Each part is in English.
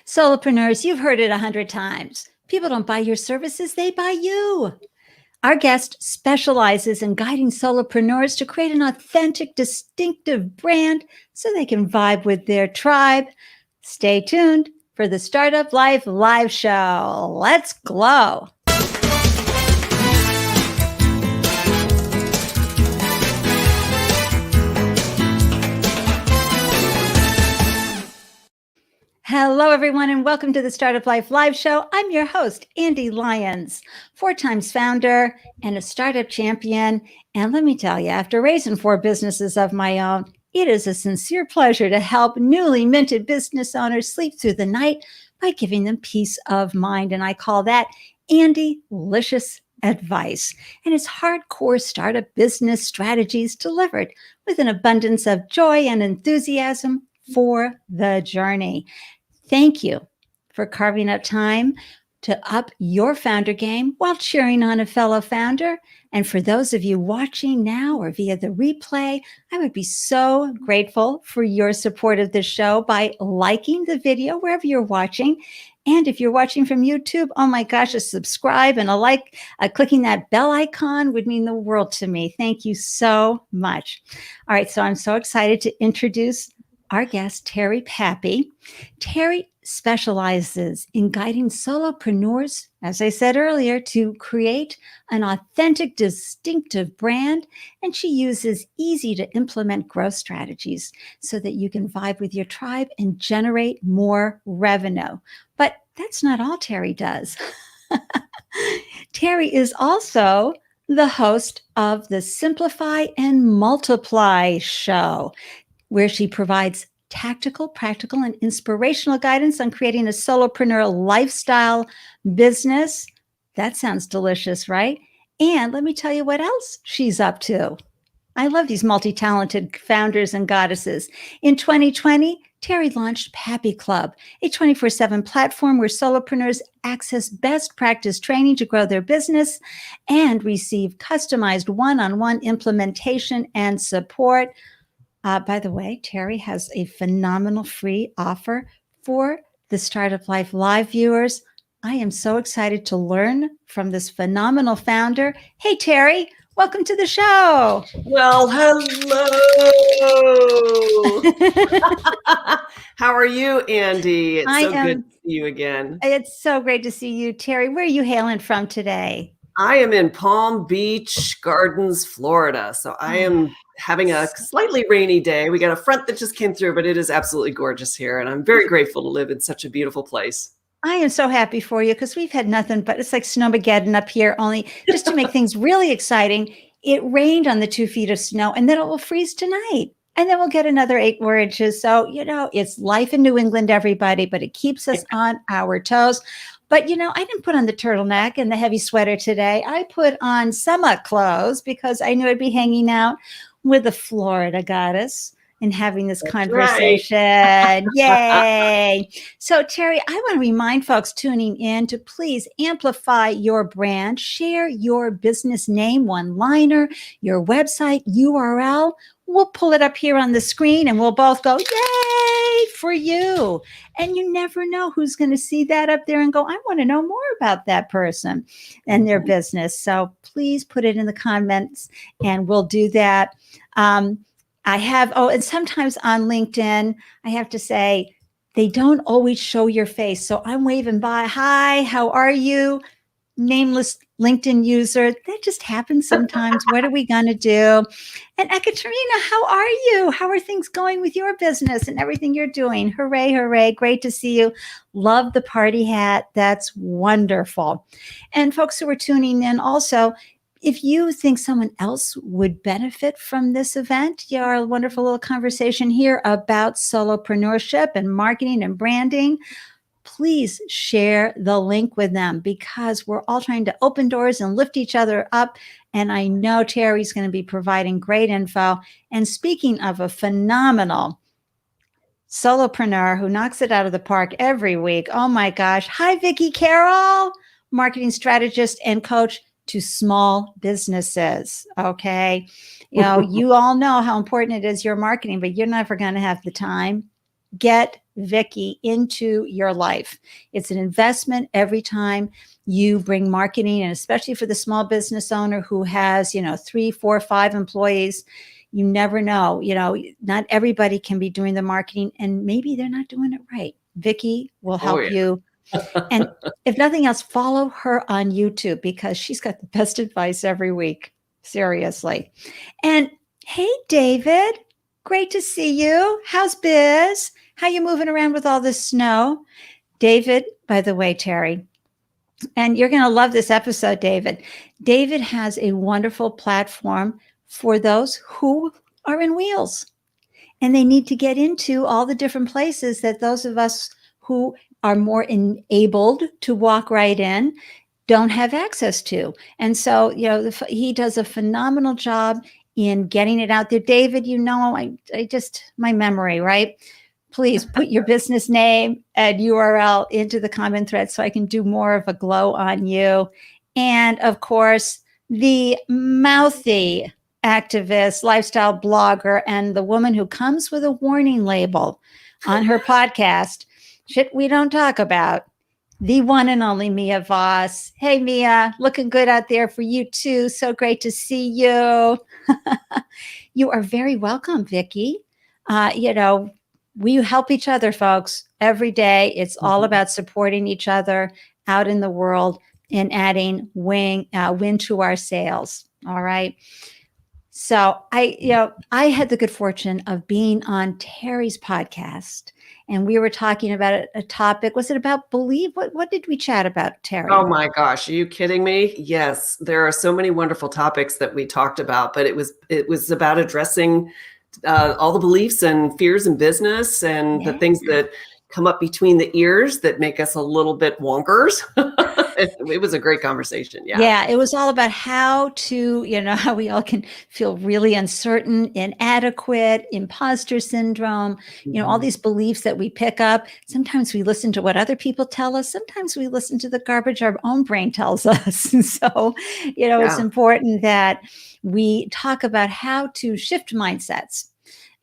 Solopreneurs, you've heard it 100 times. People don't buy your services, they buy you. Our guest specializes in guiding solopreneurs to create an authentic, distinctive brand so they can vibe with their tribe. Stay tuned for the Startup Life Live Show. Let's glow. Hello, everyone, and welcome to the Startup Life Live Show. I'm your host, Ande Lyons, 4 times founder and a startup champion. And let me tell you, after raising 4 businesses of my own, it is a sincere pleasure to help newly minted business owners sleep through the night by giving them peace of mind. And I call that Ande-licious advice. And it's hardcore startup business strategies delivered with an abundance of joy and enthusiasm for the journey. Thank you for carving out time to up your founder game while cheering on a fellow founder. And for those of you watching now or via the replay, I would be so grateful for your support of the show by liking the video wherever you're watching. And if you're watching from YouTube, oh my gosh, a subscribe and a like, clicking that bell icon would mean the world to me. Thank you so much. All right, so I'm so excited to introduce our guest, Terry Pappy. Terry specializes in guiding solopreneurs, as I said earlier, to create an authentic, distinctive brand. And she uses easy to implement growth strategies so that you can vibe with your tribe and generate more revenue. But that's not all Terry does. Terry is also the host of the Simplify and Multiply show, where she provides tactical, practical, and inspirational guidance on creating a solopreneur lifestyle business. That sounds delicious, right? And let me tell you what else she's up to. I love these multi-talented founders and goddesses. In 2020, Terry launched PappyClub, a 24/7 platform where solopreneurs access best practice training to grow their business and receive customized one-on-one implementation and support. By the way, Terry has a phenomenal free offer for the Startup Life Live viewers. I am so excited to learn from this phenomenal founder. Hey, Terry, welcome to the show. Well, hello. How are you, Ande? It's so good to see you again. It's so great to see you, Terry. Where are you hailing from today? I am in Palm Beach Gardens, Florida. So I am having a slightly rainy day. We got a front that just came through, but it is absolutely gorgeous here. And I'm very grateful to live in such a beautiful place. I am so happy for you because we've had nothing but it's like snowmageddon up here, only just to make things really exciting. It rained on the 2 feet of snow and then it will freeze tonight. And then we'll get another 8 more inches. So, it's life in New England, everybody, but it keeps us on our toes. But, I didn't put on the turtleneck and the heavy sweater today. I put on summer clothes because I knew I'd be hanging out with the Florida goddess and having this conversation. Right. Yay. So, Terry, I want to remind folks tuning in to please amplify your brand, share your business name, one-liner, your website, URL. We'll pull it up here on the screen and we'll both go, yay, for you. And you never know who's going to see that up there and go, I want to know more about that person and their business. So please put it in the comments and we'll do that. And sometimes on LinkedIn, I have to say, they don't always show your face. So I'm waving by, hi, how are you? Nameless LinkedIn user. That just happens sometimes. What are we going to do? And Ekaterina, how are you? How are things going with your business and everything you're doing? Hooray, hooray. Great to see you. Love the party hat. That's wonderful. And folks who are tuning in also, if you think someone else would benefit from this event, our wonderful little conversation here about solopreneurship and marketing and branding, please share the link with them because we're all trying to open doors and lift each other up. And I know Terry's going to be providing great info. And speaking of a phenomenal solopreneur who knocks it out of the park every week, oh my gosh. Hi, Vicki Carroll, marketing strategist and coach to small businesses. Okay. You all know how important it is, your marketing, but you're never going to have the time, get Vicky into your life. It's an investment every time you bring marketing, and especially for the small business owner who has, 3, 4, 5 employees. You never know, not everybody can be doing the marketing, and maybe they're not doing it right. Vicky will help you. And if nothing else, follow her on YouTube because she's got the best advice every week. Seriously. And hey, David, great to see you. How's biz? How you moving around with all this snow? David, by the way, Terry, and you're going to love this episode, David. David has a wonderful platform for those who are in wheels, and they need to get into all the different places that those of us who are more enabled to walk right in don't have access to. And so, he does a phenomenal job in getting it out there. David, I just, my memory, right? Please put your business name and URL into the comment thread so I can do more of a glow on you. And of course, the mouthy activist, lifestyle blogger, and the woman who comes with a warning label on her podcast, Shit We Don't Talk About, the one and only Mia Voss. Hey, Mia, looking good out there for you too. So great to see you. You are very welcome, Vicky. We help each other, folks, every day. It's all about supporting each other out in the world and adding wind to our sails. All right. So I had the good fortune of being on Terry's podcast, and we were talking about a topic. Was it about belief? What did we chat about, Terry? Oh my gosh, are you kidding me? Yes, there are so many wonderful topics that we talked about, but it was about addressing all the beliefs and fears in business and the things that come up between the ears that make us a little bit wonkers. It was a great conversation. Yeah, it was all about how how we all can feel really uncertain, inadequate, imposter syndrome, all these beliefs that we pick up. Sometimes we listen to what other people tell us. Sometimes we listen to the garbage our own brain tells us. And so, it's important that we talk about how to shift mindsets.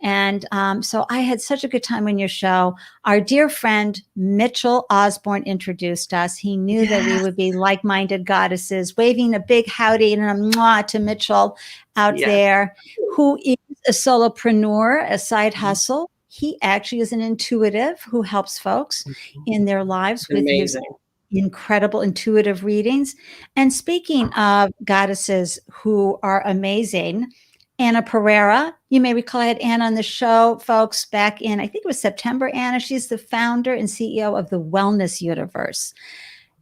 And so I had such a good time on your show. Our dear friend, Mitchell Osborne, introduced us. He knew that we would be like-minded goddesses, waving a big howdy and a mwah to Mitchell out there, who is a solopreneur, a side hustle. He actually is an intuitive who helps folks in their lives with his incredible intuitive readings. And speaking of goddesses who are amazing, Anna Pereira, you may recall I had Anna on the show, folks, back in, I think it was September, Anna. She's the founder and CEO of the Wellness Universe.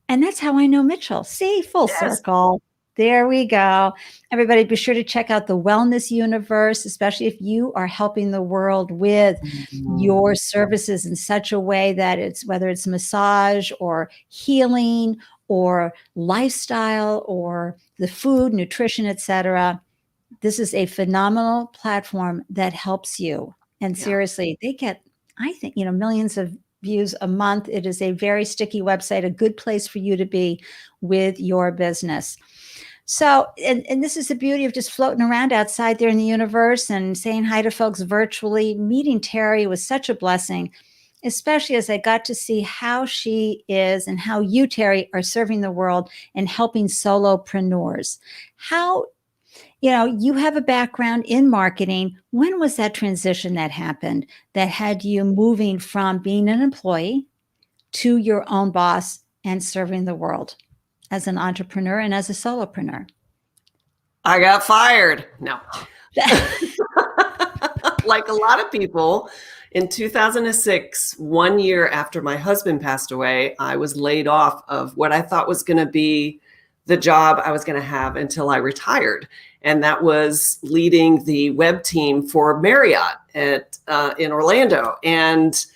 And that's how I know Mitchell. See, full circle. There we go. Everybody, be sure to check out the Wellness Universe, especially if you are helping the world with your services in such a way that whether it's massage or healing or lifestyle or the food, nutrition, etc. This is a phenomenal platform that helps you. And seriously, they get, I think, millions of views a month. It is a very sticky website, a good place for you to be with your business. So, and this is the beauty of just floating around outside there in the universe and saying hi to folks virtually. Meeting Terry was such a blessing, especially as I got to see how she is and how you, Terry, are serving the world and helping solopreneurs. How you have a background in marketing. When was that transition that happened that had you moving from being an employee to your own boss and serving the world as an entrepreneur and as a solopreneur? I got fired. No. Like a lot of people, in 2006, 1 year after my husband passed away, I was laid off of what I thought was going to be the job I was going to have until I retired. And that was leading the web team for Marriott in Orlando. And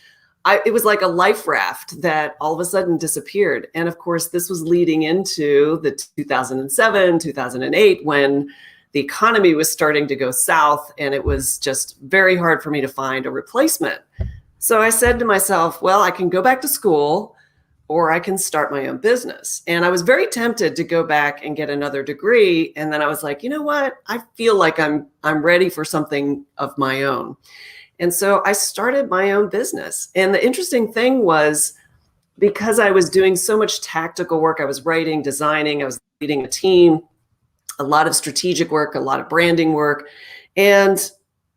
it was like a life raft that all of a sudden disappeared. And of course, this was leading into the 2007, 2008, when the economy was starting to go south, and it was just very hard for me to find a replacement. So I said to myself, well, I can go back to school, or I can start my own business. And I was very tempted to go back and get another degree. And then I was like, you know what? I feel like I'm ready for something of my own. And so I started my own business. And the interesting thing was, because I was doing so much tactical work, I was writing, designing, I was leading a team, a lot of strategic work, a lot of branding work. And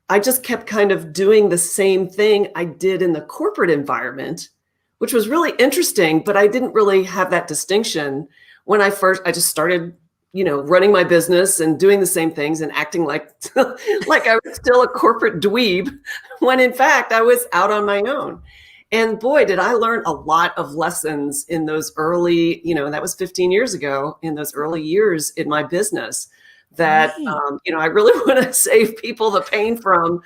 I just kept kind of doing the same thing I did in the corporate environment, which was really interesting, but I didn't really have that distinction when I just started, running my business and doing the same things and acting like, like I was still a corporate dweeb, when in fact I was out on my own. And boy, did I learn a lot of lessons in those early, that was 15 years ago, in those early years in my business that, Right. I really want to save people the pain from,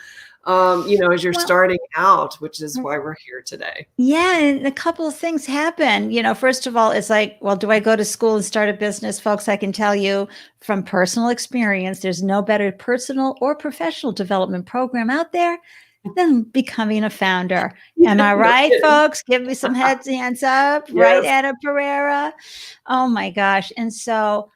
as you're Well, starting out, which is why we're here today. yeah, and a couple of things happen. First of all, it's like, well, do I go to school and start a business? Folks, I can tell you from personal experience, there's no better personal or professional development program out there than becoming a founder. Am I No right, kidding. folks? Give me some hands up, right, Yes. Anna Pereira? Oh my gosh. And so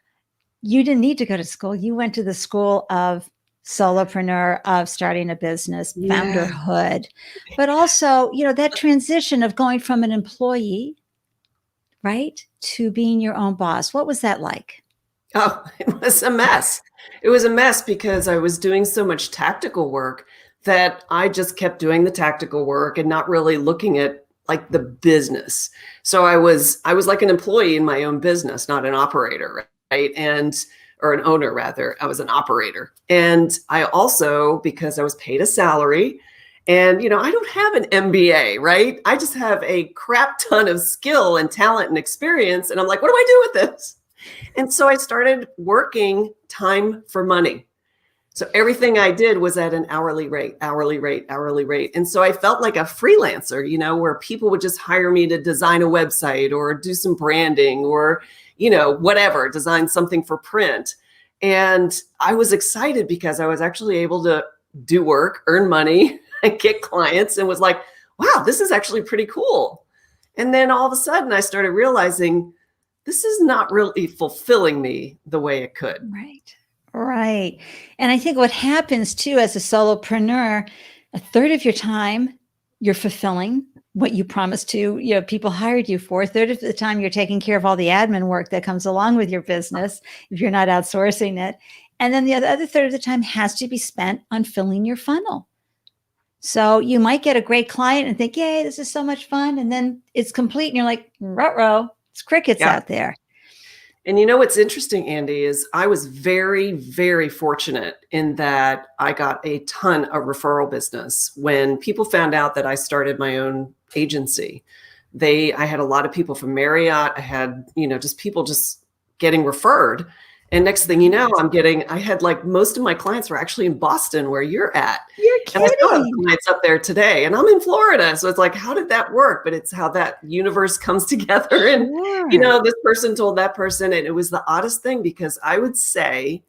you didn't need to go to school. You went to the school of solopreneur, of starting a business, Yeah. founderhood, but also, that transition of going from an employee, right, to being your own boss. What was that like? Oh, it was a mess. It was a mess because I was doing so much tactical work that I just kept doing the tactical work and not really looking at like the business. So I was like an employee in my own business, not an operator, right? Or an owner rather. I was an operator. And I also, because I was paid a salary, and I don't have an MBA, right? I just have a crap ton of skill and talent and experience. And I'm like, what do I do with this? And so I started working time for money. So everything I did was at an hourly rate, hourly rate, hourly rate. And so I felt like a freelancer, where people would just hire me to design a website or do some branding or, whatever, design something for print. And I was excited because I was actually able to do work, earn money, and get clients, and was like, wow, this is actually pretty cool. And then all of a sudden I started realizing this is not really fulfilling me the way it could. Right. Right. And I think what happens too as a solopreneur, a third of your time you're fulfilling what you promised to, people hired you for. A third of the time you're taking care of all the admin work that comes along with your business if you're not outsourcing it. And then the other third of the time has to be spent on filling your funnel. So you might get a great client and think, yay, this is so much fun. And then it's complete and you're like, ruh-roh, it's crickets Yeah. out there. And what's interesting, Andy, is I was very, very fortunate in that I got a ton of referral business. When people found out that I started my own agency, I had a lot of people from Marriott. I had, just people just getting referred. And next thing you know, I had like most of my clients were actually in Boston, where you're at. You're And I still have kidding. clients up there today, and I'm in Florida. So it's like, how did that work? But it's how that universe comes together. And, Sure. this person told that person. And it was the oddest thing, because I would say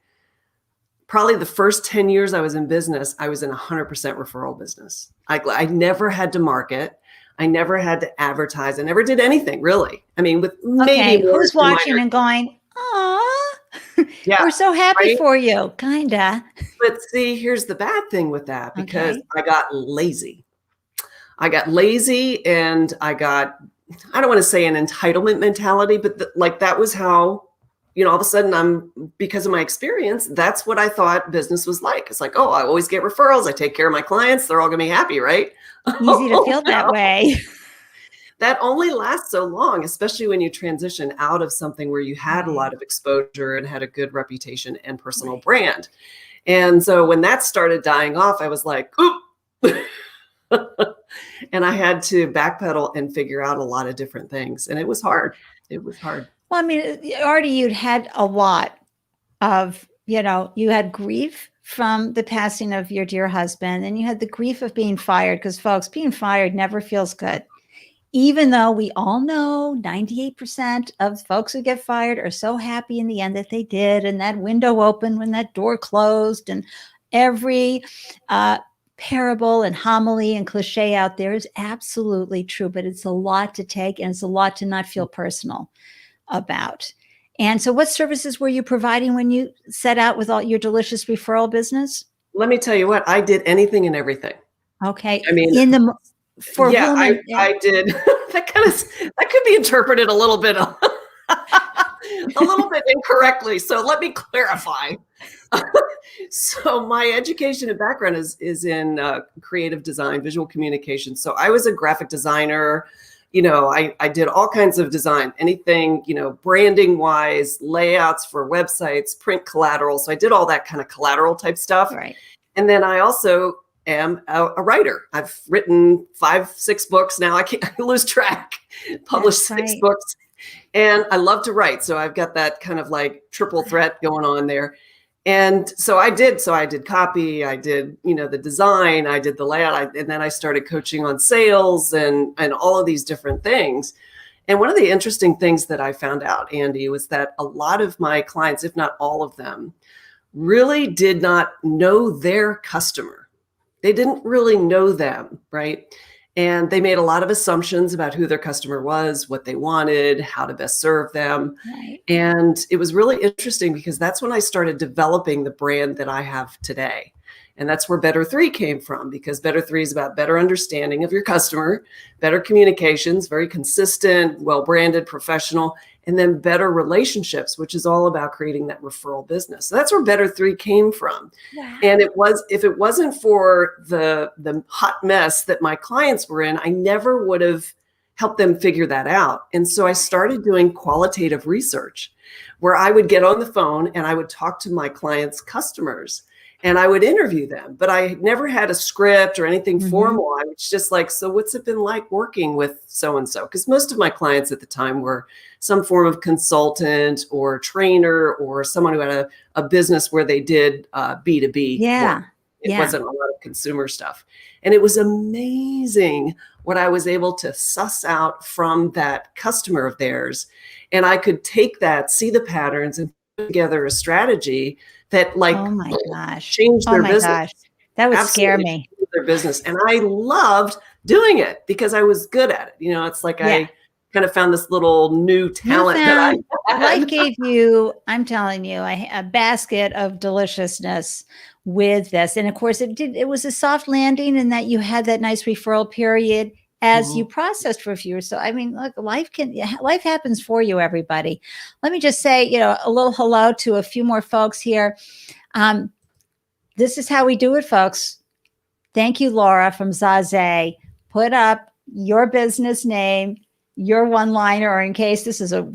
probably the first 10 years I was in business, I was in 100% referral business. I never had to market. I never had to advertise. I never did anything really. I mean, with maybe Okay, one or who's two watching minor. and going, "Aw, Yeah. we're so happy Right. for you," kinda. But see, here's the bad thing with that, because Okay. I got lazy. I got lazy, and I don't want to say an entitlement mentality, but like that was how, all of a sudden because of my experience, that's what I thought business was like. It's like, oh, I always get referrals. I take care of my clients. They're all going to be happy, right? Easy to Oh, feel that no. way. That only lasts so long, especially when you transition out of something where you had a Right, lot of exposure and had a good reputation and personal right. brand. And so when that started dying off, I was like, oop. And I had to backpedal and figure out a lot of different things. And it was hard. It was hard. Well, I mean, already you'd had a lot of, you had grief from the passing of your dear husband, and you had the grief of being fired, because folks, being fired never feels good. Even though we all know 98% of folks who get fired are so happy in the end that they did, and that window opened when that door closed, and every parable and homily and cliche out there is absolutely true, but it's a lot to take, and it's a lot to not feel personal about. And so what services were you providing when you set out with all your delicious referral business? Let me tell you what, I did anything and everything. Okay. I mean, For yeah, whom? I did. That could be interpreted a little bit incorrectly. So let me clarify. So my education and background is in creative design, visual communication. So I was a graphic designer. I did all kinds of design, anything, branding wise, layouts for websites, print collateral. So I did all that kind of collateral type stuff. Right. And then I also am a writer. I've written 5, 6 books now. I lose track. Published 6 books. And I love to write. So I've got that kind of like triple threat going on there. And so I did copy, I did, the design, I did the layout, and then I started coaching on sales and all of these different things. And one of the interesting things that I found out, Ande, was that a lot of my clients, if not all of them, really did not know their customer. They didn't really know them, right? And they made a lot of assumptions about who their customer was, what they wanted, how to best serve them. Right. And it was really interesting because that's when I started developing the brand that I have today. And that's where Better 3 came from, because Better 3 is about better understanding of your customer, better communications, very consistent, well-branded, professional, and then better relationships, which is all about creating that referral business. So that's where Better 3 came from. Wow. And if it wasn't for the hot mess that my clients were in, I never would have helped them figure that out. And so I started doing qualitative research where I would get on the phone and I would talk to my clients' customers and I would interview them, but I never had a script or anything formal. I was just like, so what's it been like working with so-and-so? Because most of my clients at the time were some form of consultant or trainer or someone who had a business where they did B2B. Yeah. It wasn't a lot of consumer stuff. And it was amazing what I was able to suss out from that customer of theirs. And I could take that, see the patterns, and put together a strategy that Oh my gosh. changed their business. Gosh. That would scare me. Their business. And I loved doing it because I was good at it. It's like I kind of found this little new talent that I had. Life gave you, I'm telling you, a basket of deliciousness with this. And of course it was a soft landing in that you had that nice referral period as you processed for a few years. So, I mean, look, life happens for you, everybody. Let me just say, a little hello to a few more folks here. This is how we do it, folks. Thank you, Laura from Zaze. Put up your business name, your one-liner, or in case this is a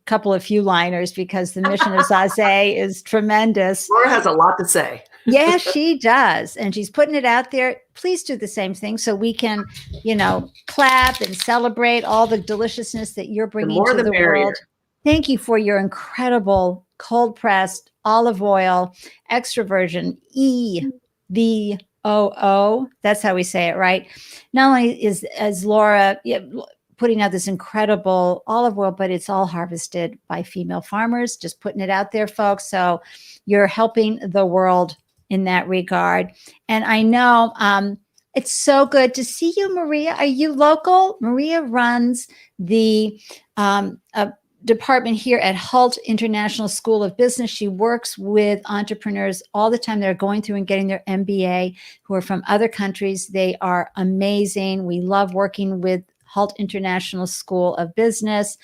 couple of few liners, because the mission of Zaze is tremendous. Laura has a lot to say. Yeah, she does. And she's putting it out there. Please do the same thing so we can, clap and celebrate all the deliciousness that you're bringing to the world. Thank you for your incredible cold-pressed olive oil extra virgin EVOO. That's how we say it, right? Not only is Laura putting out this incredible olive oil, but it's all harvested by female farmers. Just putting it out there, folks. So you're helping the world in that regard. And I know it's so good to see you, Maria. Are you local? Maria runs the department here at Hult International School of Business. She works with entrepreneurs all the time. They're going through and getting their MBA who are from other countries. They are amazing. We love working with Hult International School of Business.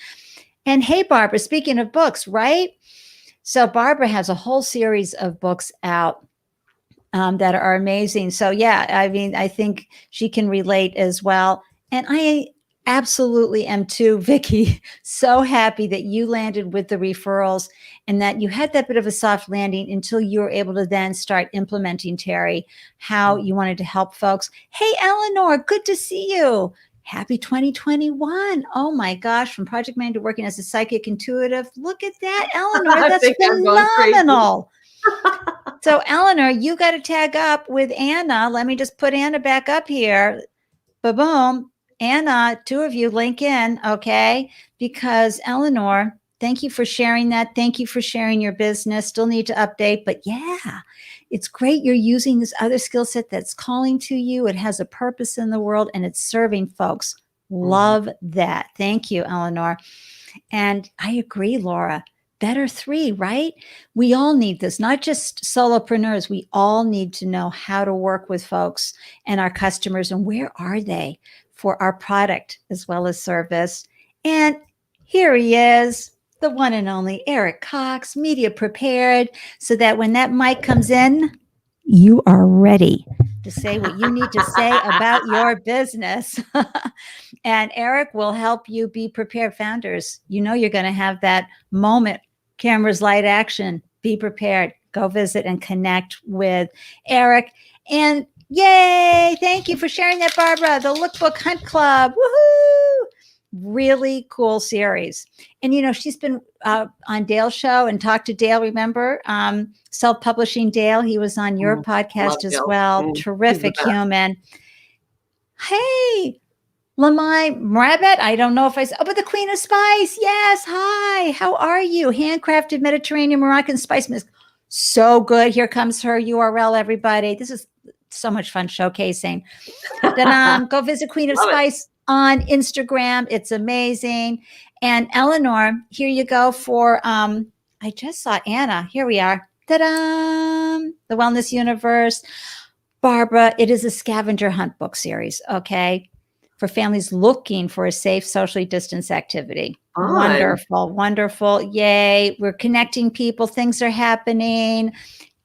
And hey, Barbara, speaking of books, right? So Barbara has a whole series of books out that are amazing. So yeah, I mean, I think she can relate as well. And I absolutely am too, Vicki. So happy that you landed with the referrals and that you had that bit of a soft landing until you were able to then start implementing, Terry, how you wanted to help folks. Hey, Eleanor, good to see you. Happy 2021. Oh my gosh, from project manager working as a psychic intuitive. Look at that, Eleanor. That's phenomenal. So Eleanor, you got to tag up with Anna. Let me just put Anna back up here. Ba-boom. Anna, 2 of you link in, okay? Because Eleanor, thank you for sharing that. Thank you for sharing your business. Still need to update, but yeah, it's great you're using this other skill set that's calling to you. It has a purpose in the world and it's serving folks. Love that. Thank you, Eleanor. And I agree, Laura. better three, right? We all need this, not just solopreneurs. We all need to know how to work with folks and our customers and where are they for our product as well as service. And here he is, the one and only Eric Cox, media prepared, so that when that mic comes in, you are ready to say what you need to say about your business. And Eric will help you be prepared. Founders, you know you're going to have that moment, cameras, light, action. Be prepared. Go visit and connect with Eric. And yay, thank you for sharing that, Barbara. The Lookbook Hunt Club. Woohoo! Really cool series. And, you know, she's been on Dale's show and talked to Dale, remember? Self-publishing Dale. He was on your podcast as well. Terrific human. Hey, Lamai Rabbit. I don't know if I said, but the Queen of Spice. Yes. Hi. How are you? Handcrafted Mediterranean Moroccan spice mix. So good. Here comes her URL, everybody. This is so much fun showcasing. Then go visit Queen of Spice on Instagram. It's amazing. And Eleanor, here you go for, I just saw Anna. Here we are. Ta-da! The Wellness Universe. Barbara, it is a scavenger hunt book series, okay? For families looking for a safe, socially distanced activity. Wonderful, wonderful. Yay. We're connecting people. Things are happening.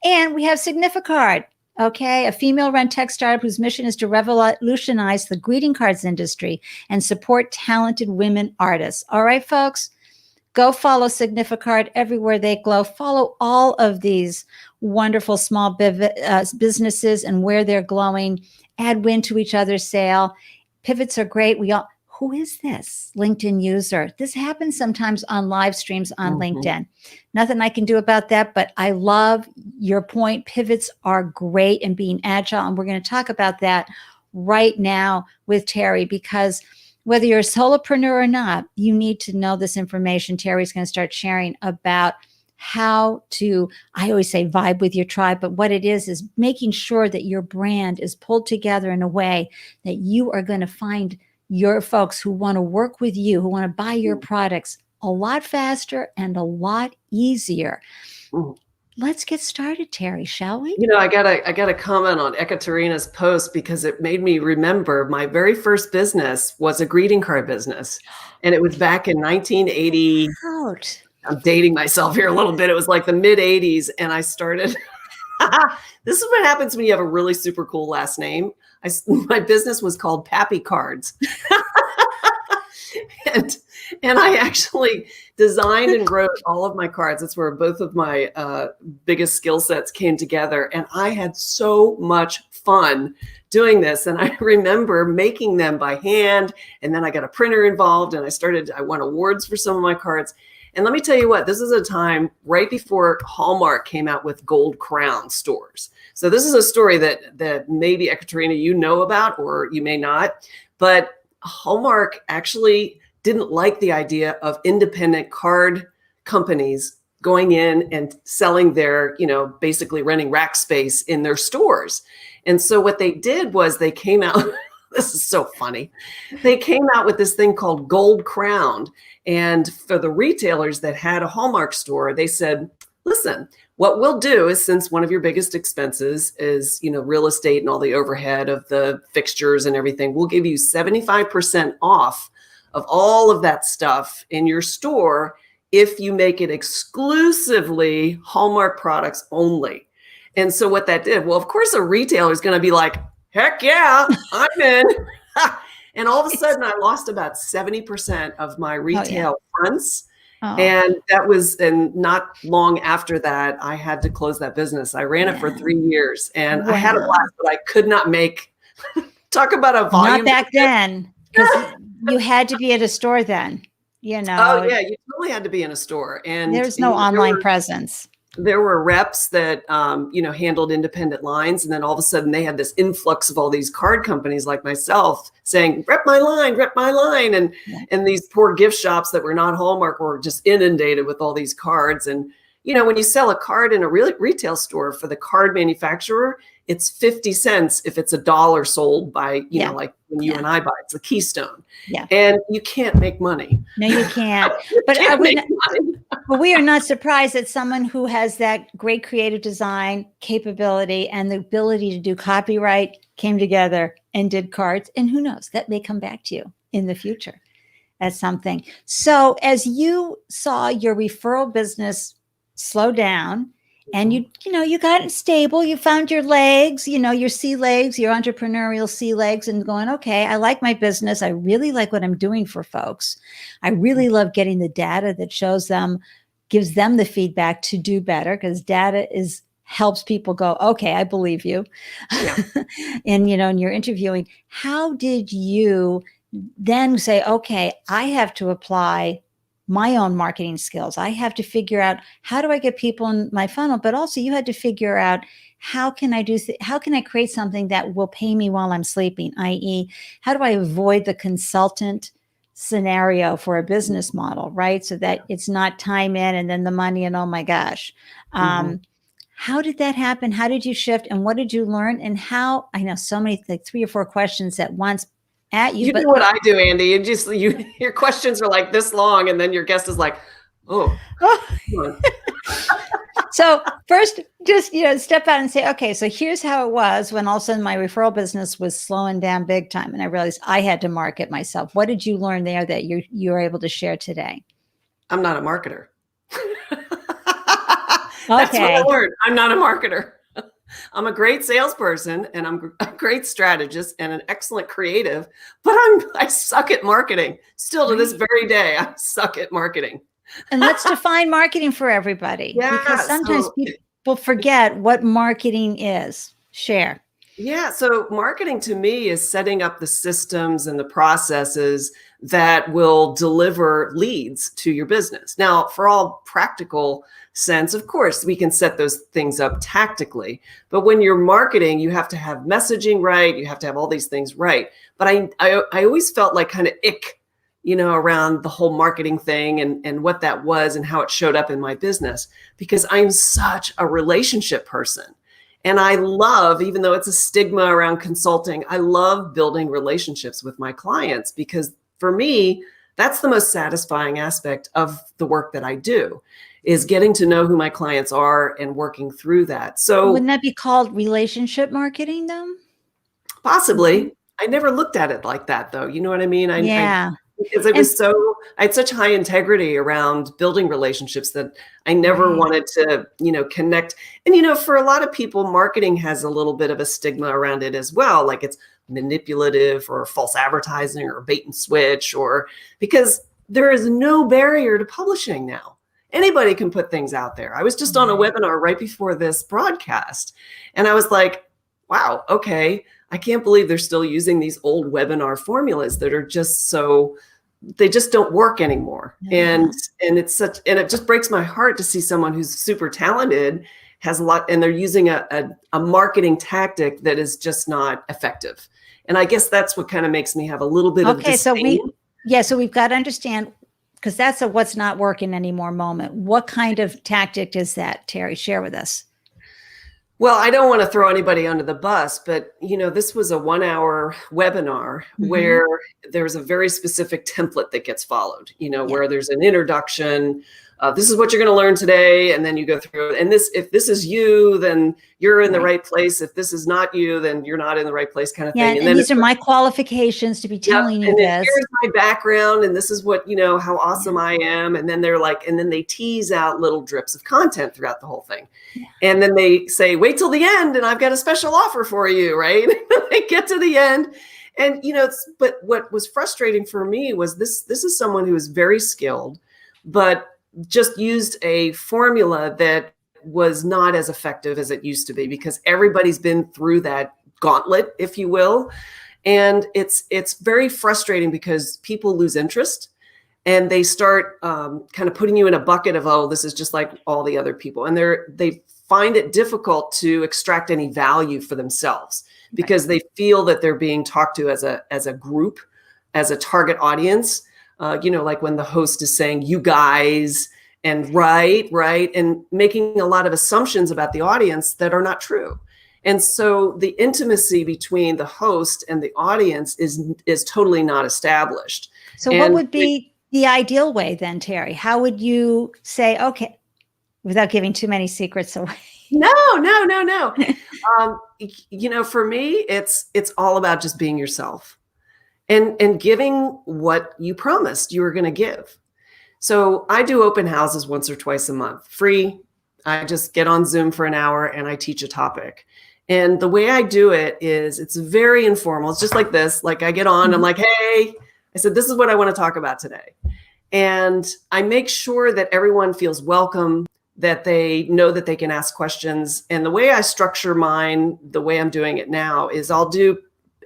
And we have Significard. Okay, a female-run tech startup whose mission is to revolutionize the greeting cards industry and support talented women artists. All right, folks, go follow Significard everywhere they glow. Follow all of these wonderful small businesses and where they're glowing. Add wind to each other's sail. Pivots are great. Who is this LinkedIn user? This happens sometimes on live streams on LinkedIn. Nothing I can do about that, but I love your point. Pivots are great and being agile. And we're going to talk about that right now with Terry, because whether you're a solopreneur or not, you need to know this information. Terry's going to start sharing about how to, I always say vibe with your tribe, but what it is making sure that your brand is pulled together in a way that you are going to find your folks who want to work with you, who want to buy your products a lot faster and a lot easier. Let's get started, Terry, shall we? You know, I gotta comment on Ekaterina's post because it made me remember my very first business was a greeting card business. And it was back in 1980. I'm dating myself here a little bit. It was like the mid 80s. And I started, this is what happens when you have a really super cool last name. My business was called Pappy Cards. And I actually designed and wrote all of my cards. That's where both of my biggest skill sets came together. And I had so much fun doing this. And I remember making them by hand. And then I got a printer involved and I won awards for some of my cards. And let me tell you what, this is a time right before Hallmark came out with gold crown stores. So this is a story that maybe Ekaterina, you know about, or you may not, but Hallmark actually didn't like the idea of independent card companies going in and selling their, basically renting rack space in their stores. And so what they did was they came out, this is so funny. They came out with this thing called Gold Crown. And for the retailers that had a Hallmark store, they said, listen, what we'll do is, since one of your biggest expenses is, real estate and all the overhead of the fixtures and everything, we'll give you 75% off of all of that stuff in your store if you make it exclusively Hallmark products only. And so what that did, well, of course, a retailer is going to be like, heck yeah, I'm in. And all of a sudden, I lost about 70% of my retail fronts. And that was, and not long after that, I had to close that business. I ran it for 3 years and I had a blast, but I could not make, talk about a volume. Not back then, because you had to be at a store then, Oh yeah, you totally had to be in a store. And there's no online presence. There were reps that, handled independent lines. And then all of a sudden they had this influx of all these card companies like myself saying, rep my line. And these poor gift shops that were not Hallmark were just inundated with all these cards. And, when you sell a card in a retail store for the card manufacturer, it's 50 cents if it's $1 sold by, like when you and I buy, it's a Keystone. Yeah. And you can't make money. No, you can't. But But we are not surprised that someone who has that great creative design capability and the ability to do copyright came together and did cards. And who knows, that may come back to you in the future as something. So as you saw your referral business slow down and you got it stable, you found your legs, your sea legs, your entrepreneurial sea legs, and going, okay, I like my business. I really like what I'm doing for folks. I really love getting the data that shows them, gives them the feedback to do better, because data helps people go, okay, I believe you. Yeah. And, in your interviewing, how did you then say, okay, I have to apply my own marketing skills. I have to figure out, how do I get people in my funnel? But also you had to figure out, how can I create something that will pay me while I'm sleeping? I.e., how do I avoid the consultant scenario for a business model, right? So that it's not time in and then the money and oh my gosh. How did that happen? How did you shift and what did you learn? And how, I know so many, like 3 or 4 questions at once at you. You do what I do, Andy. Your questions are like this long, and then your guest is like, oh. So first, just step out and say, okay, so here's how it was when all of a sudden my referral business was slowing down big time, and I realized I had to market myself. What did you learn there that you're able to share today? I'm not a marketer. That's what I learned. I'm not a marketer. I'm a great salesperson and I'm a great strategist and an excellent creative, but I suck at marketing. Still to this very day, I suck at marketing. And let's define marketing for everybody, because sometimes people forget what marketing is. Share. Yeah. So marketing to me is setting up the systems and the processes that will deliver leads to your business. Now, for all practical sense, of course, we can set those things up tactically. But when you're marketing, you have to have messaging right. You have to have all these things right. But I always felt like kind of ick, around the whole marketing thing and what that was and how it showed up in my business, because I'm such a relationship person. And I love, even though it's a stigma around consulting, I love building relationships with my clients, because for me, that's the most satisfying aspect of the work that I do, is getting to know who my clients are and working through that. So wouldn't that be called relationship marketing though? Possibly. I never looked at it like that though. You know what I mean? Yeah. Because I had such high integrity around building relationships that I never wanted to, connect. And, for a lot of people, marketing has a little bit of a stigma around it as well. Like it's manipulative or false advertising or bait and switch, because there is no barrier to publishing now. Anybody can put things out there. I was just on a webinar right before this broadcast, and I was like, wow, okay. I can't believe they're still using these old webinar formulas that are just they just don't work anymore. And it just breaks my heart to see someone who's super talented, has a lot, and they're using a marketing tactic that is just not effective. And I guess that's what kind of makes me have a little bit of disdain. So we've got to understand, because that's a what's not working anymore moment. What kind of tactic is that, Terry? Share with us. Well, I don't want to throw anybody under the bus, but this was a 1-hour webinar where there's a very specific template that gets followed, where there's an introduction. This is what you're going to learn today. And then you go through, and if this is you, then you're in the right place. If this is not you, then you're not in the right place, kind of thing. And then these are my qualifications to be telling you this. Here's my background, and this is what, how awesome I am. And then then they tease out little drips of content throughout the whole thing. Yeah. And then they say, wait till the end, and I've got a special offer for you, right? They get to the end. And, but what was frustrating for me was this is someone who is very skilled, but just used a formula that was not as effective as it used to be, because everybody's been through that gauntlet, if you will. And it's very frustrating because people lose interest and they start kind of putting you in a bucket of, oh, this is just like all the other people. And they find it difficult to extract any value for themselves because they feel that they're being talked to as a group, as a target audience. Like when the host is saying, you guys, and right, and making a lot of assumptions about the audience that are not true. And so the intimacy between the host and the audience is totally not established. So what would be the ideal way then, Terry? How would you say, okay, without giving too many secrets away? No. For me, it's all about just being yourself and giving what you promised you were going to give. So I do open houses once or twice a month, free. I just get on Zoom for an hour and I teach a topic. And the way I do it is it's very informal. It's just like this. Like I get on, I'm like, hey, I said, this is what I want to talk about today. And I make sure that everyone feels welcome, that they know that they can ask questions. And the way I structure mine, the way I'm doing it now, is I'll do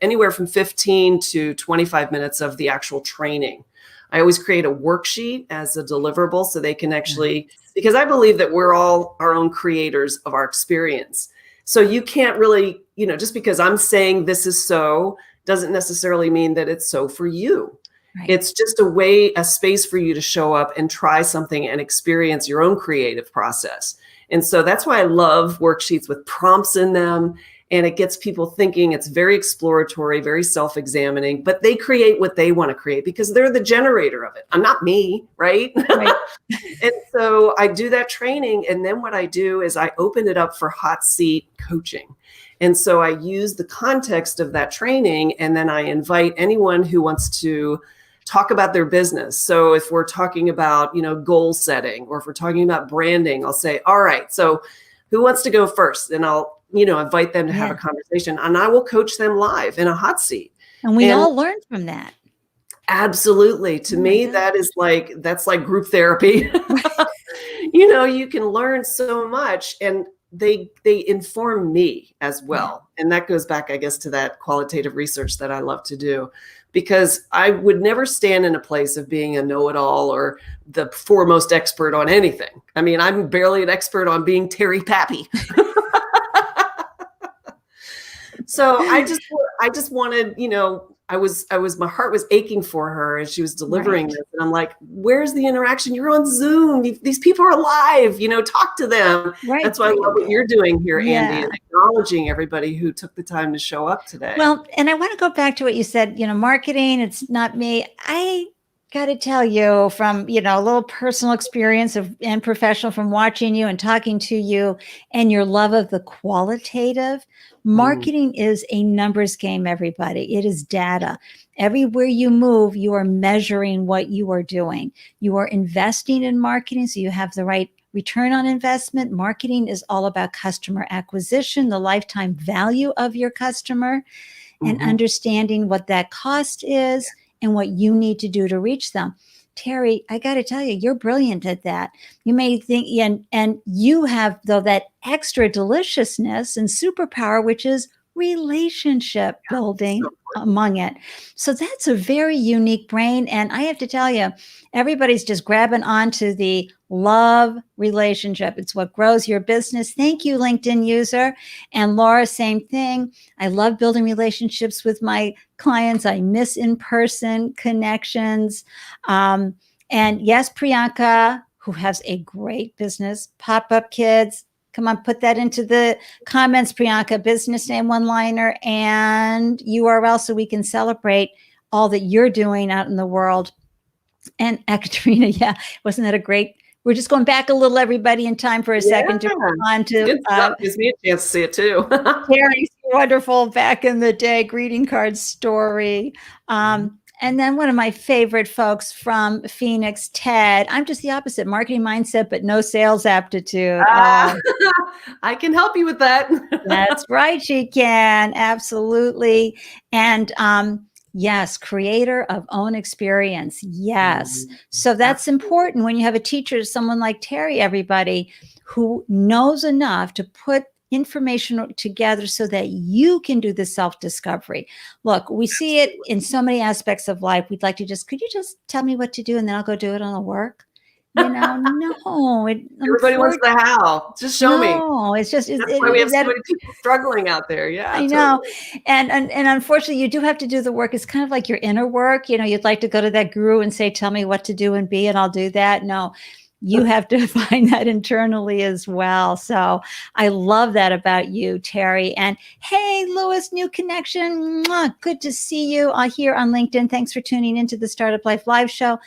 anywhere from 15 to 25 minutes of the actual training. I always create a worksheet as a deliverable so they can actually, because I believe that we're all our own creators of our experience. So you can't really, just because I'm saying this is so, doesn't necessarily mean that it's so for you. Right. It's just a space for you to show up and try something and experience your own creative process. And so that's why I love worksheets with prompts in them. And it gets people thinking. It's very exploratory, very self-examining, but they create what they want to create because they're the generator of it. I'm not me, right? And so I do that training. And then what I do is I open it up for hot seat coaching. And so I use the context of that training, and then I invite anyone who wants to talk about their business. So if we're talking about, goal setting, or if we're talking about branding, I'll say, all right, so who wants to go first? And I'll invite them to have a conversation, and I will coach them live in a hot seat. And we all learn from that. Absolutely. To me, that's like group therapy. You can learn so much, and they inform me as well. And that goes back, I guess, to that qualitative research that I love to do, because I would never stand in a place of being a know-it-all or the foremost expert on anything. I mean, I'm barely an expert on being Terry Pappy. So I just wanted, my heart was aching for her as she was delivering this. And I'm like, where's the interaction? You're on Zoom. These people are alive, talk to them. Right. That's why I love what you're doing here, Ande, and acknowledging everybody who took the time to show up today. Well, and I want to go back to what you said, marketing, it's not me. I got to tell you from, a little personal experience and professional from watching you and talking to you and your love of the qualitative. Marketing is a numbers game, everybody. It is data. Everywhere you move, you are measuring what you are doing. You are investing in marketing, so you have the right return on investment. Marketing is all about customer acquisition, the lifetime value of your customer, and understanding what that cost is and what you need to do to reach them. Terry, I got to tell you, you're brilliant at that. You may think, and you have, though, that extra deliciousness and superpower, which is relationship building among it. So that's a very unique brain. And I have to tell you, everybody's just grabbing onto the love relationship. It's what grows your business. Thank you, LinkedIn user. And Laura, same thing. I love building relationships with my clients. I miss in-person connections. And yes, Priyanka, who has a great business, Pop-Up Kids. Come on, put that into the comments, Priyanka, business name, one-liner, and URL so we can celebrate all that you're doing out in the world. And Ekaterina, wasn't that a great, we're just going back a little, everybody, in time for a second to respond to. Gives me a chance to see it too. Terry's wonderful back in the day greeting card story. And then one of my favorite folks from Phoenix, Ted. I'm just the opposite, marketing mindset, but no sales aptitude. I can help you with that. That's right, she can. Absolutely. And yes, creator of own experience. Yes. So that's important when you have a teacher, someone like Terry, everybody, who knows enough to put information together so that you can do the self-discovery. Look, we see it in so many aspects of life. We'd like to could you just tell me what to do and then I'll go do it on the work? No. Everybody wants the how. Just show me. No, it's just. That's why we have so many people struggling out there. Yeah, I know. And unfortunately, you do have to do the work. It's kind of like your inner work. You'd like to go to that guru and say, tell me what to do and be, and I'll do that. No. You have to find that internally as well. So I love that about you, Terry. And hey, Louis, new connection. Mwah, good to see you here on LinkedIn. Thanks for tuning into the Startup Life Live show.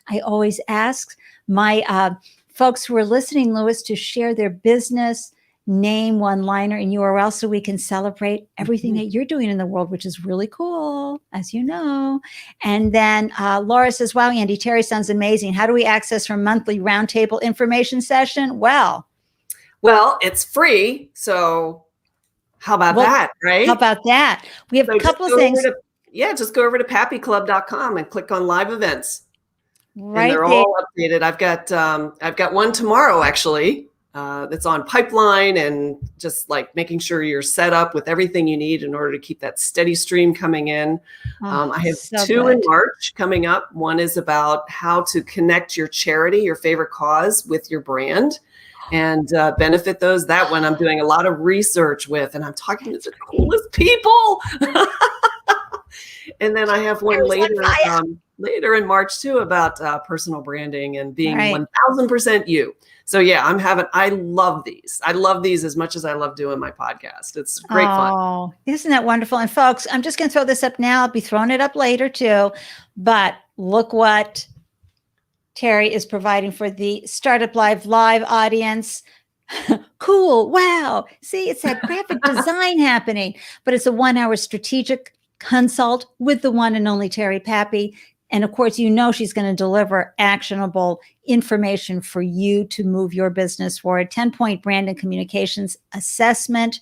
I always ask my folks who are listening, Louis, to share their business name, one-liner, and URL so we can celebrate everything that you're doing in the world, which is really cool, as you know. And then Laura says, wow, Ande, Terry sounds amazing. How do we access her monthly roundtable information session? Well, it's free. So how about that, right? How about that? We have a couple of things. Just go over to PappyClub.com and click on live events. Right, and they're there. all updated. I've got one tomorrow, actually. That's on pipeline and just like making sure you're set up with everything you need in order to keep that steady stream coming in. I have two in March coming up. One is about how to connect your charity, your favorite cause, with your brand and benefit those. That one I'm doing a lot of research with, and I'm talking to the coolest people. And then I have one later in March too about personal branding and being 1000% you. So yeah, I love these. I love these as much as I love doing my podcast. It's great fun. Oh, isn't that wonderful? And folks, I'm just going to throw this up now. I'll be throwing it up later too. But look what Terry is providing for the Startup Live audience. Cool. Wow. See, it's that graphic design happening, but it's a 1-hour strategic consult with the one and only Terry Pappy. And of course, she's going to deliver actionable information for you to move your business forward. 10-point brand and communications assessment.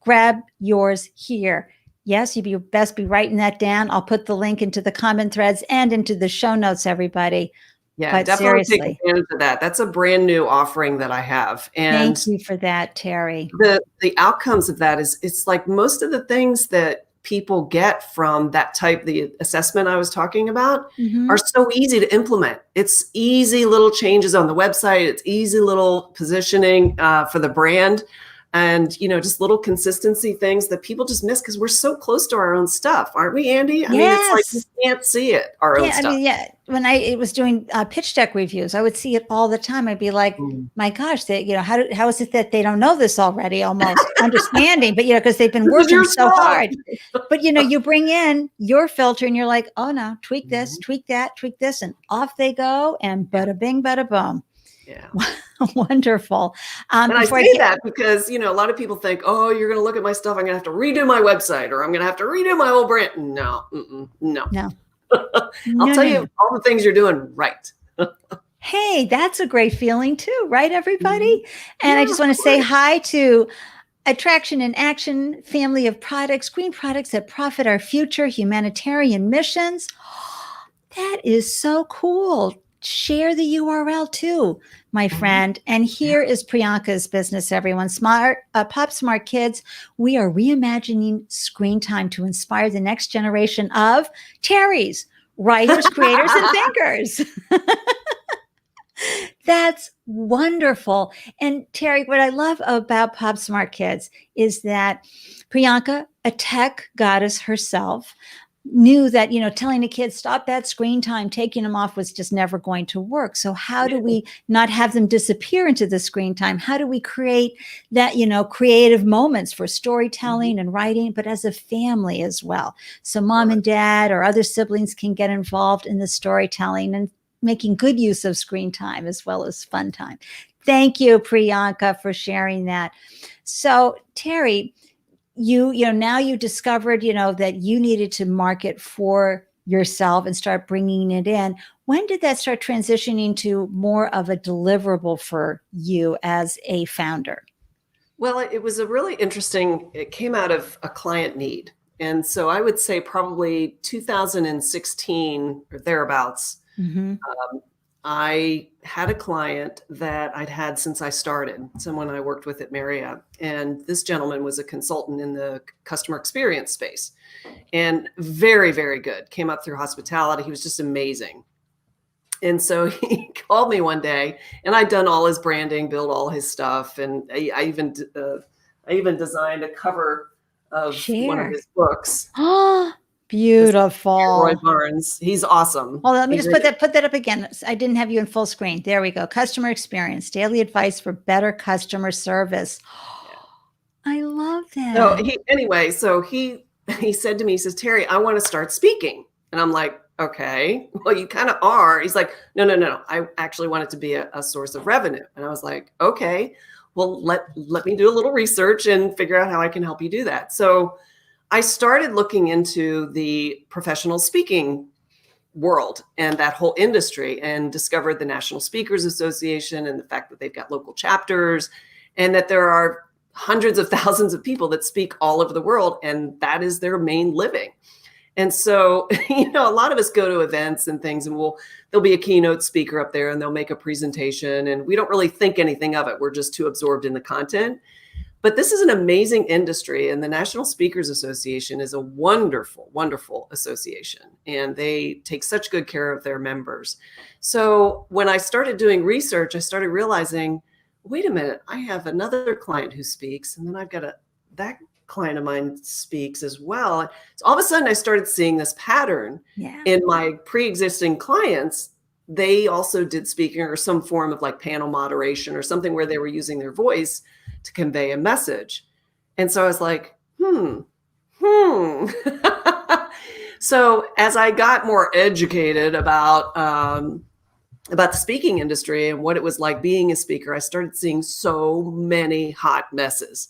Grab yours here. Yes, you best be writing that down. I'll put the link into the comment threads and into the show notes, everybody. Yeah, but definitely seriously, take advantage of that. That's a brand new offering that I have. And thank you for that, Terry. The outcomes of that is it's like most of the things that people get from the assessment I was talking about are so easy to implement. It's easy little changes on the website. It's easy little positioning for the brand. And, just little consistency things that people just miss because we're so close to our own stuff, aren't we, Ande? I mean, it's like we can't see it, our own stuff. When I was doing pitch deck reviews, I would see it all the time. I'd be like, my gosh, how is it that they don't know this already? Almost understanding, but because they've been working so hard. But you bring in your filter and you're like, oh no, tweak this, tweak that, tweak this, and off they go, and bada bing, bada boom. Yeah. Wonderful. And I say that because, a lot of people think, oh, you're going to look at my stuff. I'm going to have to redo my website or I'm going to have to redo my whole brand. No. I'll tell you all the things you're doing right. Hey, that's a great feeling too, right, everybody? And I just want to say hi to Attraction and Action family of products, green products that profit our future, humanitarian missions. That is so cool. Share the URL too, my friend. And here is Priyanka's business, everyone. Pop Smart Kids. We are reimagining screen time to inspire the next generation of Terrys, writers, creators, and thinkers. That's wonderful. And Terry, what I love about Pop Smart Kids is that Priyanka, a tech goddess herself, knew that, telling a kid, stop that screen time, taking them off was just never going to work. So how do we not have them disappear into the screen time? How do we create that, creative moments for storytelling and writing, but as a family as well? So mom and dad or other siblings can get involved in the storytelling and making good use of screen time as well as fun time. Thank you, Priyanka, for sharing that. So Terry, now you discovered, that you needed to market for yourself and start bringing it in. When did that start transitioning to more of a deliverable for you as a founder? Well, it was it came out of a client need. And so I would say probably 2016 or thereabouts, I had a client that I'd had since I started, someone I worked with at Marriott. And this gentleman was a consultant in the customer experience space and very, very good. Came up through hospitality. He was just amazing. And so he called me one day and I'd done all his branding, built all his stuff. And I even designed a cover of one of his books. Beautiful. Roy Barnes. He's awesome. Well, let me put that up again. I didn't have you in full screen. There we go. Customer experience, daily advice for better customer service. I love that. So he said to me, he says, Terry, I want to start speaking. And I'm like, okay, well, you kind of are. He's like, no, no, no. I actually want it to be a source of revenue. And I was like, okay, well, let me do a little research and figure out how I can help you do that. So I started looking into the professional speaking world and that whole industry, and discovered the National Speakers Association and the fact that they've got local chapters, and that there are hundreds of thousands of people that speak all over the world, and that is their main living. And so, a lot of us go to events and things, and there'll be a keynote speaker up there and they'll make a presentation, and we don't really think anything of it. We're just too absorbed in the content. But this is an amazing industry, and the National Speakers Association is a wonderful, wonderful association, and they take such good care of their members. So when I started doing research, I started realizing, wait a minute, I have another client who speaks, and then I've got that client of mine speaks as well. So all of a sudden I started seeing this pattern in my pre-existing clients. They also did speaking or some form of like panel moderation or something where they were using their voice to convey a message. And so I was like, So as I got more educated about the speaking industry and what it was like being a speaker, I started seeing so many hot messes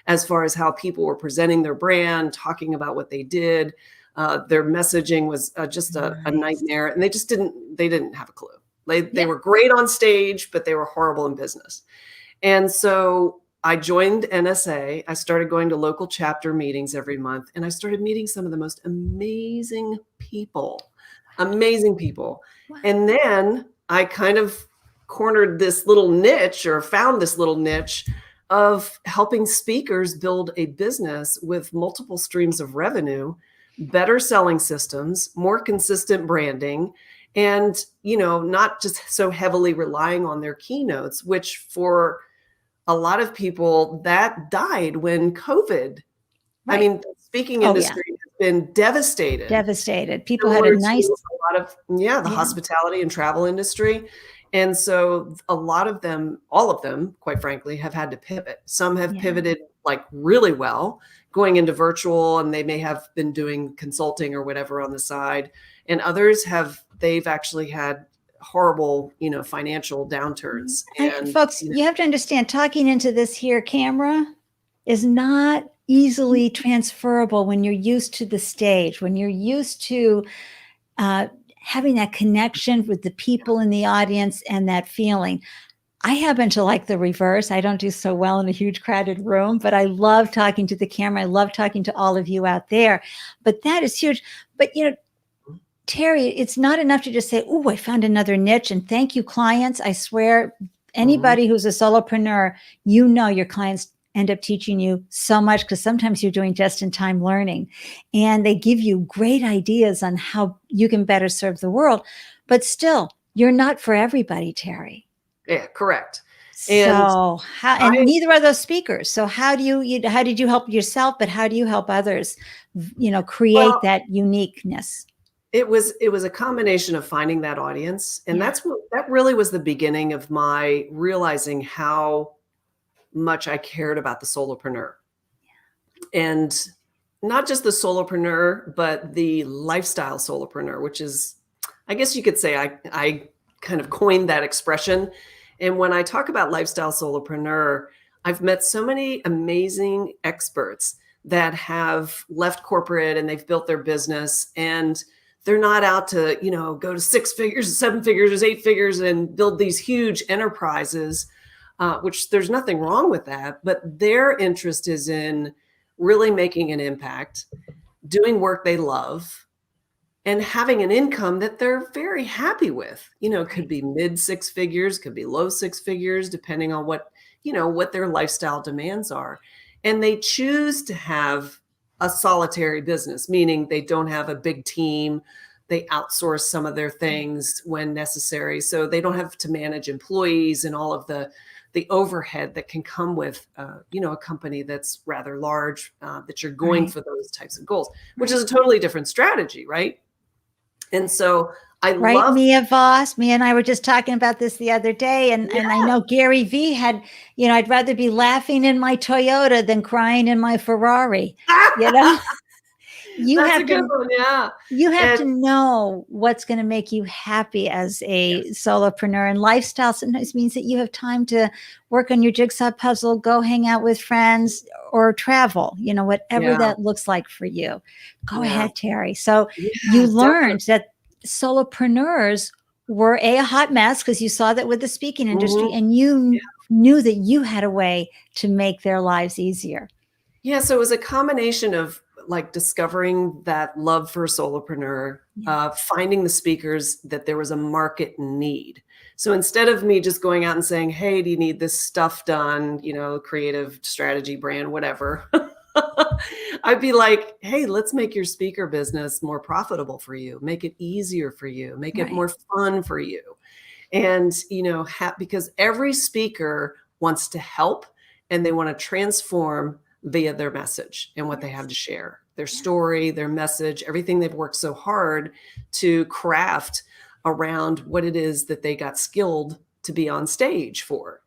as far as how people were presenting their brand, talking about what they did. Their messaging was just a nightmare, and they didn't have a clue. They were great on stage, but they were horrible in business. And so I joined NSA. I started going to local chapter meetings every month, and I started meeting some of the most amazing people. Wow. And then I kind of cornered this little niche, or found this little niche of helping speakers build a business with multiple streams of revenue, better selling systems, more consistent branding, and, not just so heavily relying on their keynotes, which for a lot of people that died when COVID. Right. I mean, the speaking industry has been devastated. People had a lot of, the hospitality and travel industry. And so a lot of them, all of them, quite frankly, have had to pivot. Some have pivoted like really well, going into virtual, and they may have been doing consulting or whatever on the side. And others they've actually had horrible, financial downturns. And folks, you have to understand, talking into this here camera is not easily transferable when you're used to the stage, when you're used to having that connection with the people in the audience and that feeling. I happen to like the reverse. I don't do so well in a huge crowded room, but I love talking to the camera. I love talking to all of you out there. But that is huge. But, Terry, it's not enough to just say, oh, I found another niche. And thank you, clients. I swear, anybody who's a solopreneur, your clients end up teaching you so much, because sometimes you're doing just-in-time learning, and they give you great ideas on how you can better serve the world. But still, you're not for everybody, Terry. Yeah, correct. And neither are those speakers. So how did you help yourself, but how do you help others, create that uniqueness? It was a combination of finding that audience. And that really was the beginning of my realizing how much I cared about the solopreneur. And not just the solopreneur, but the lifestyle solopreneur, which is, I guess you could say I kind of coined that expression. And when I talk about lifestyle solopreneur, I've met so many amazing experts that have left corporate and they've built their business, and they're not out to, go to 6 figures, 7 figures, 8 figures and build these huge enterprises, which there's nothing wrong with that. But their interest is in really making an impact, doing work they love, and having an income that they're very happy with. It could be mid 6 figures, could be low 6 figures, depending on what their lifestyle demands are. And they choose to have a solitary business, meaning they don't have a big team. They outsource some of their things when necessary. So they don't have to manage employees and all of the overhead that can come with, a company that's rather large, that you're going for those types of goals, which is a totally different strategy, right? And so love Mia Voss. Mia and I were just talking about this the other day. And I know Gary Vee had, I'd rather be laughing in my Toyota than crying in my Ferrari, You That's have a good to, one. Yeah. you have And to know what's going to make you happy as a yes. solopreneur, and lifestyle sometimes means that you have time to work on your jigsaw puzzle, go hang out with friends, or travel, whatever Yeah. that looks like for you. Go Yeah. ahead, Terry. So you Yeah, learned definitely. that solopreneurs were a hot mess because you saw that with the speaking industry, and you knew that you had a way to make their lives easier. Yeah, so it was a combination of like discovering that love for solopreneur, finding the speakers that there was a market need. So instead of me just going out and saying, "Hey, do you need this stuff done?" Creative strategy, brand, whatever. I'd be like, "Hey, let's make your speaker business more profitable for you. Make it easier for you. Make it Right. more fun for you." And because every speaker wants to help and they want to transform via their message and what they have to share, their story, their message, everything they've worked so hard to craft around what it is that they got skilled to be on stage for.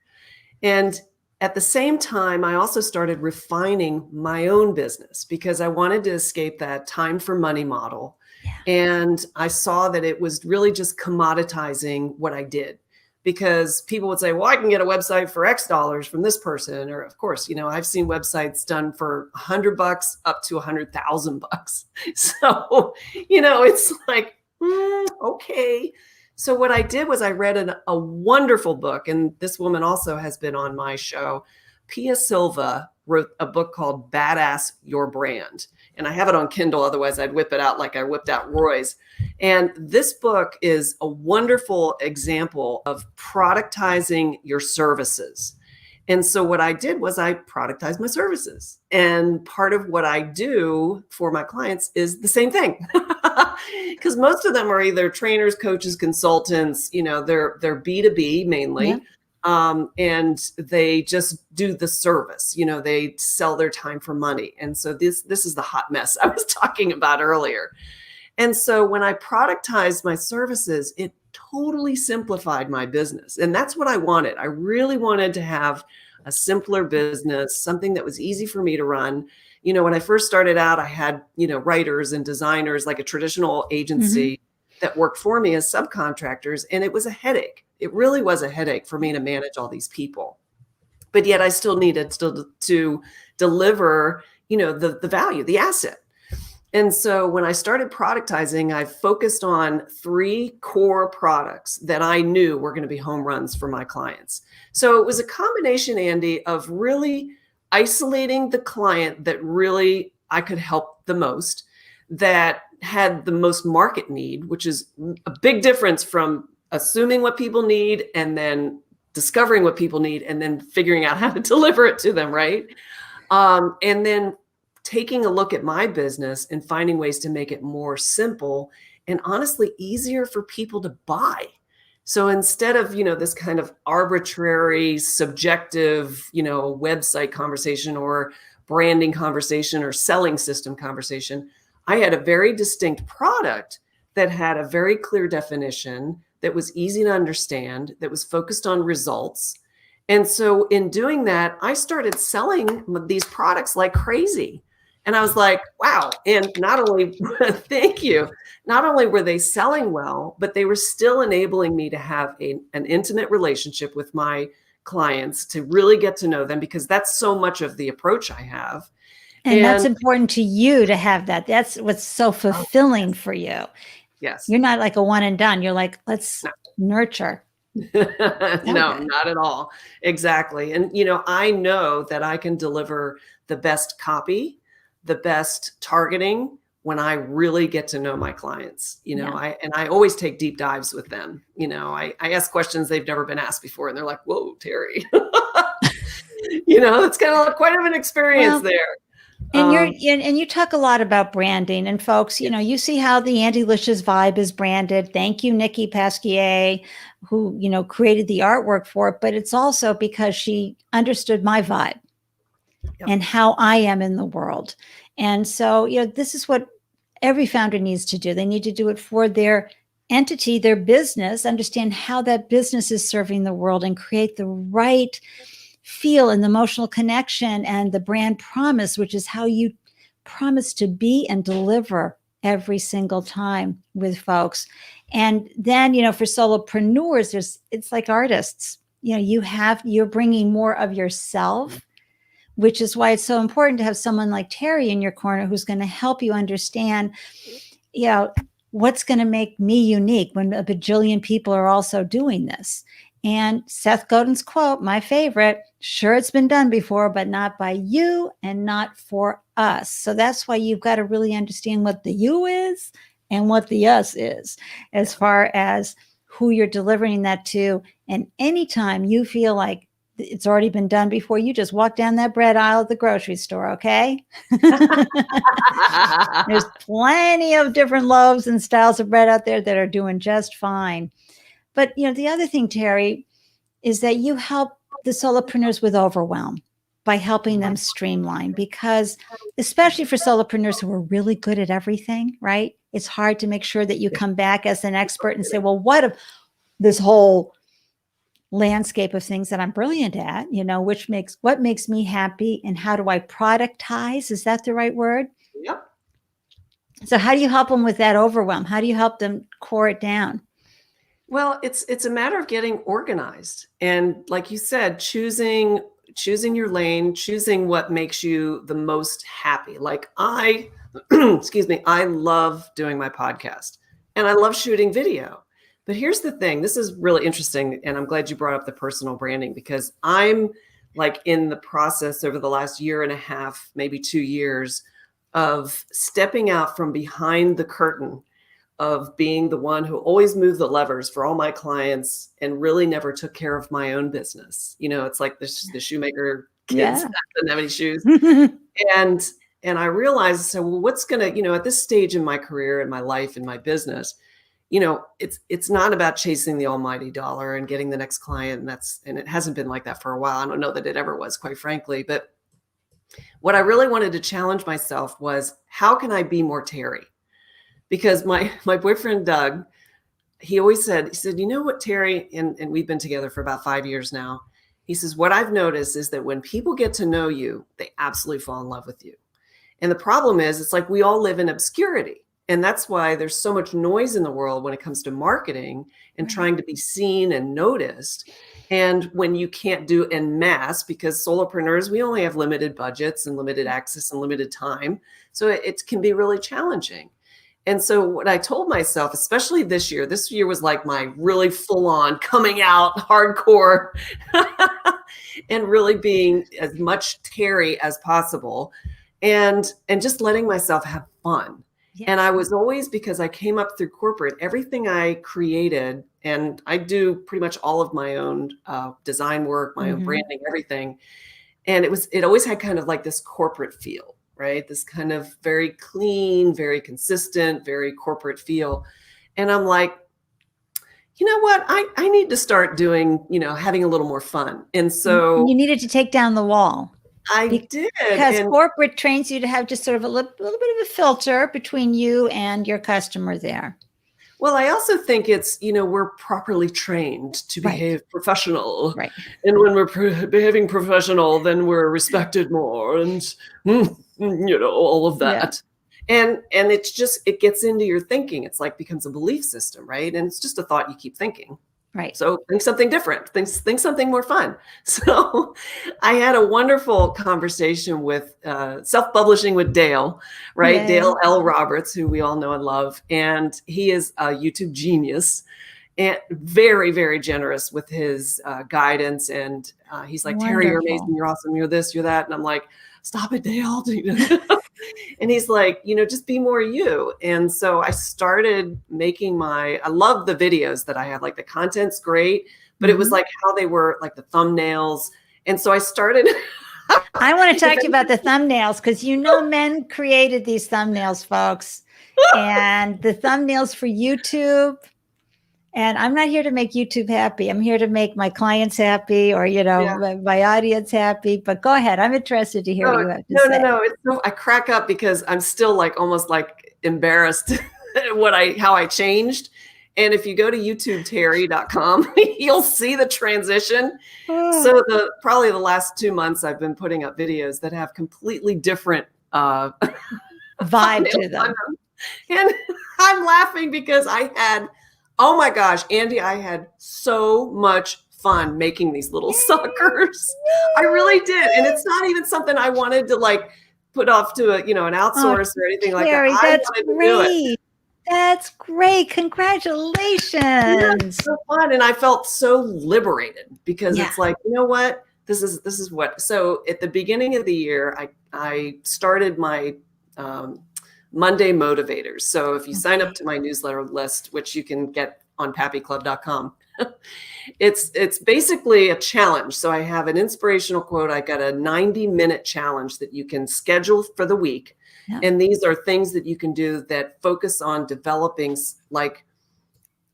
And at the same time, I also started refining my own business because I wanted to escape that time for money model. Yeah. And I saw that it was really just commoditizing what I did, because people would say, well, I can get a website for X dollars from this person. Or of course, I've seen websites done for $100 up to $100,000. So, it's like, okay. So what I did was I read a wonderful book, and this woman also has been on my show. Pia Silva wrote a book called Badass Your Brand. And I have it on Kindle. Otherwise, I'd whip it out like I whipped out Roy's. And this book is a wonderful example of productizing your services. And so what I did was I productized my services. And part of what I do for my clients is the same thing. Because most of them are either trainers, coaches, consultants, they're B2B mainly. Yeah. And they just do the service, they sell their time for money. And so this is the hot mess I was talking about earlier. And so when I productized my services, it totally simplified my business. And that's what I wanted. I really wanted to have a simpler business, something that was easy for me to run. When I first started out, I had, writers and designers, like a traditional agency that worked for me as subcontractors. And it was a headache. It really was a headache for me to manage all these people. But yet I still needed to deliver, the value, the asset. And so when I started productizing, I focused on 3 core products that I knew were going to be home runs for my clients. So it was a combination, Andy, of really isolating the client that really I could help the most, that had the most market need, which is a big difference from assuming what people need and then discovering what people need and then figuring out how to deliver it to them, right? And then taking a look at my business and finding ways to make it more simple and honestly easier for people to buy. So instead of, this kind of arbitrary, subjective, website conversation or branding conversation or selling system conversation, I had a very distinct product that had a very clear definition, that was easy to understand, that was focused on results. And so in doing that, I started selling these products like crazy. And I was like, wow. And not only, thank you, not only were they selling well, but they were still enabling me to have an intimate relationship with my clients, to really get to know them, because that's so much of the approach I have. And that's important to you to have that. That's what's so fulfilling for you. Yes. You're not like a one and done. You're like, let's nurture. No, not at all. Exactly. And, I know that I can deliver the best copy, the best targeting when I really get to know my clients. I always take deep dives with them. I ask questions they've never been asked before, and they're like, whoa, Terry. It's kind of quite of an experience there. And you talk a lot about branding, and folks, you see how the Andylicious vibe is branded. Thank you, Nikki Pasquier, who, created the artwork for it, but it's also because she understood my vibe and how I am in the world. And so, this is what every founder needs to do. They need to do it for their entity, their business, understand how that business is serving the world, and create the right feel and the emotional connection and the brand promise, which is how you promise to be and deliver every single time with folks. And then, for solopreneurs, it's like artists. You're bringing more of yourself, which is why it's so important to have someone like Terry in your corner who's going to help you understand, what's going to make me unique when a bajillion people are also doing this. And Seth Godin's quote, my favorite, sure, it's been done before, but not by you and not for us. So that's why you've got to really understand what the you is and what the us is, as far as who you're delivering that to. And anytime you feel like it's already been done before, you just walk down that bread aisle at the grocery store, okay? There's plenty of different loaves and styles of bread out there that are doing just fine. But, the other thing, Terry, is that you help the solopreneurs with overwhelm by helping them streamline, because especially for solopreneurs who are really good at everything, right? It's hard to make sure that you come back as an expert and say, well, what if this whole landscape of things that I'm brilliant at, what makes me happy and how do I productize? Is that the right word? Yep. So how do you help them with that overwhelm? How do you help them core it down? Well, it's a matter of getting organized. And like you said, choosing your lane, choosing what makes you the most happy. Like I love doing my podcast and I love shooting video. But here's the thing, this is really interesting. And I'm glad you brought up the personal branding, because I'm like in the process over the last year and a half, maybe 2 years, of stepping out from behind the curtain of being the one who always moved the levers for all my clients and really never took care of my own business. It's like the shoemaker kids that didn't have any shoes. And I realized, so well, what's going to, at this stage in my career and my life and my business, it's not about chasing the almighty dollar and getting the next client. And it hasn't been like that for a while. I don't know that it ever was, quite frankly. But what I really wanted to challenge myself was, how can I be more Terry? Because my boyfriend, Doug, he said, you know what, Terry, and we've been together for about 5 years now. He says, what I've noticed is that when people get to know you, they absolutely fall in love with you. And the problem is, it's like we all live in obscurity. And that's why there's so much noise in the world when it comes to marketing and trying to be seen and noticed. And when you can't do en masse, because solopreneurs, we only have limited budgets and limited access and limited time. So it can be really challenging. And so what I told myself, especially this year was like my really full on coming out hardcore and really being as much Terry as possible and just letting myself have fun. Yeah. And I was always, because I came up through corporate, everything I created, and I do pretty much all of my own design work, my own branding, everything. And it always had kind of like this corporate feel. Right? This kind of very clean, very consistent, very corporate feel. And I'm like, you know what? I need to start doing, having a little more fun. And so you needed to take down the wall. I did. Because corporate trains you to have just sort of a little bit of a filter between you and your customer there. Well, I also think it's, we're properly trained to behave professional. Right. And when we're behaving professional, then we're respected more and, all of that. Yeah. And it gets into your thinking. It's like becomes a belief system, right? And it's just a thought you keep thinking. Right. So think something different, think something more fun. So I had a wonderful conversation with self-publishing with Dale, right? Yeah. Dale L. Roberts, who we all know and love. And he is a YouTube genius and very, very generous with his guidance. And he's like, Terry, you're amazing. You're awesome. You're this, you're that. And I'm like, stop it, Dale. And he's like, just be more you. And so I started making I love the videos that I have, like the content's great, but it was like how they were like the thumbnails. And so I started. I want to talk to you about the thumbnails, because men created these thumbnails, folks, and the thumbnails for YouTube. And I'm not here to make YouTube happy. I'm here to make my clients happy or, my audience happy. But go ahead. I'm interested to hear what you have to say. No. I crack up because I'm still like almost like embarrassed how I changed. And if you go to YouTubeTerry.com, you'll see the transition. So probably the last 2 months I've been putting up videos that have completely different vibe to them. And I'm laughing because oh my gosh, Andy, I had so much fun making these little suckers. I really did. And it's not even something I wanted to like put off to an outsource or anything like that. Terry, I that's wanted to do it. great. That's great. Yeah, Congratulations. so fun. And I felt so liberated because Yeah. it's like, you know what? This is what. So at the beginning of the year, I started my Monday motivators. So if you sign up to my newsletter list, which you can get on PappyClub.com, it's basically a challenge. So I have an inspirational quote. I got a 90-minute challenge that you can schedule for the week. Yeah. And these are things that you can do that focus on developing like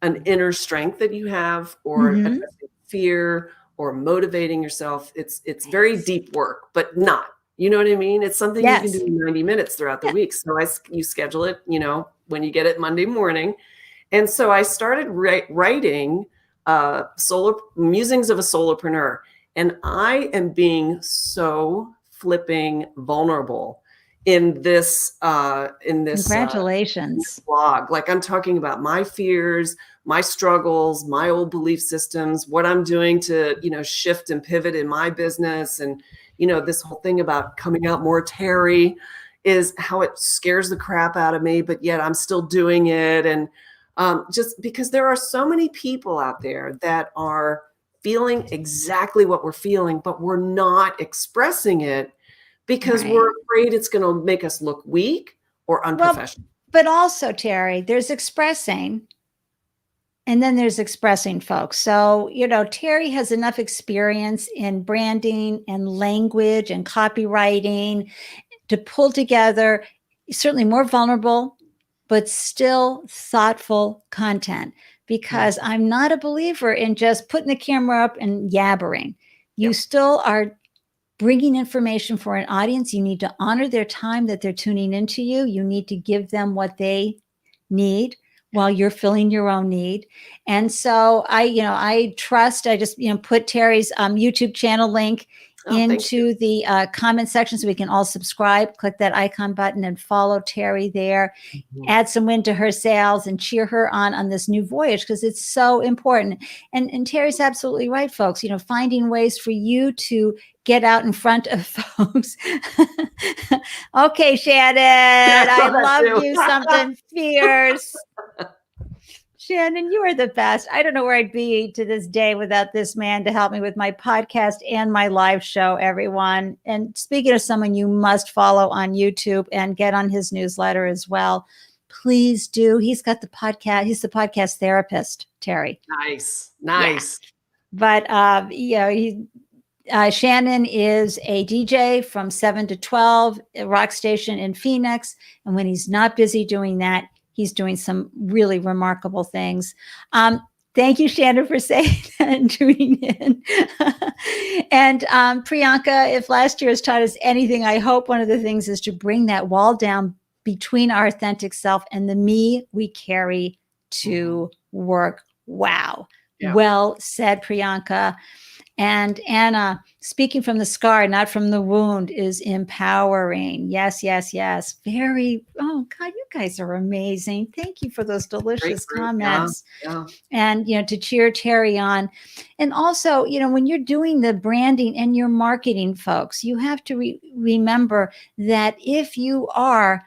an inner strength that you have, or addressing fear, or motivating yourself. It's very deep work, but not, you know what I mean? It's something you can do in 90 minutes throughout the week. So you schedule it, when you get it Monday morning. And so I started writing musings of a solopreneur. And I am being so flipping vulnerable in this Congratulations. blog. Like, I'm talking about my fears, my struggles, my old belief systems, what I'm doing to, shift and pivot in my business. And, this whole thing about coming out more Terry is how it scares the crap out of me, but yet I'm still doing it. And just because there are so many people out there that are feeling exactly what we're feeling, but we're not expressing it because we're afraid it's going to make us look weak or unprofessional. But also, Terry, there's expressing, and then there's expressing, folks. So, Terry has enough experience in branding and language and copywriting to pull together certainly more vulnerable, but still thoughtful content, because I'm not a believer in just putting the camera up and yabbering. You still are bringing information for an audience. You need to honor their time that they're tuning into you. You need to give them what they need while you're filling your own need. And so I trust, I just, put Terry's YouTube channel link into the comment section so we can all subscribe. Click that icon button and follow Terry there. Add some wind to her sails and cheer her on this new voyage, because it's so important. And Terry's absolutely right, folks. Finding ways for you to get out in front of folks. Okay, Shannon, I love you something fierce. Shannon, you are the best. I don't know where I'd be to this day without this man to help me with my podcast and my live show, everyone. And speaking of someone you must follow on YouTube and get on his newsletter as well, please do. He's got the podcast. He's the podcast therapist, Terry. Nice. Yeah. But, Shannon is a DJ from 7 to 12, a rock station in Phoenix. And when he's not busy doing that, he's doing some really remarkable things. Thank you, Shannon, for saying that and tuning in. And Priyanka, if last year has taught us anything, I hope one of the things is to bring that wall down between our authentic self and the me we carry to work. Wow. Yeah. Well said, Priyanka. And Anna, speaking from the scar, not from the wound, is empowering. Yes, yes, yes. Oh God, you guys are amazing. Thank you for those delicious comments. Yeah. And, to cheer Terry on. And also, when you're doing the branding and your marketing, folks, you have to remember that if you are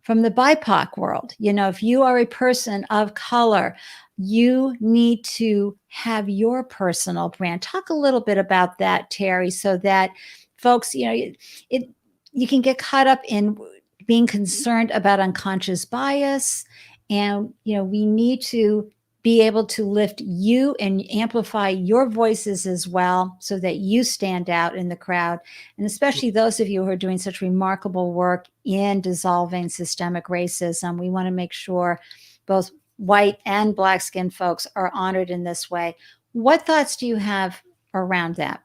from the BIPOC world, if you are a person of color, you need to have your personal brand. Talk a little bit about that, Terry, so that folks, you can get caught up in being concerned about unconscious bias. And, we need to be able to lift you and amplify your voices as well, so that you stand out in the crowd. And especially those of you who are doing such remarkable work in dissolving systemic racism, we want to make sure both white and black skinned folks are honored in this way. What thoughts do you have around that?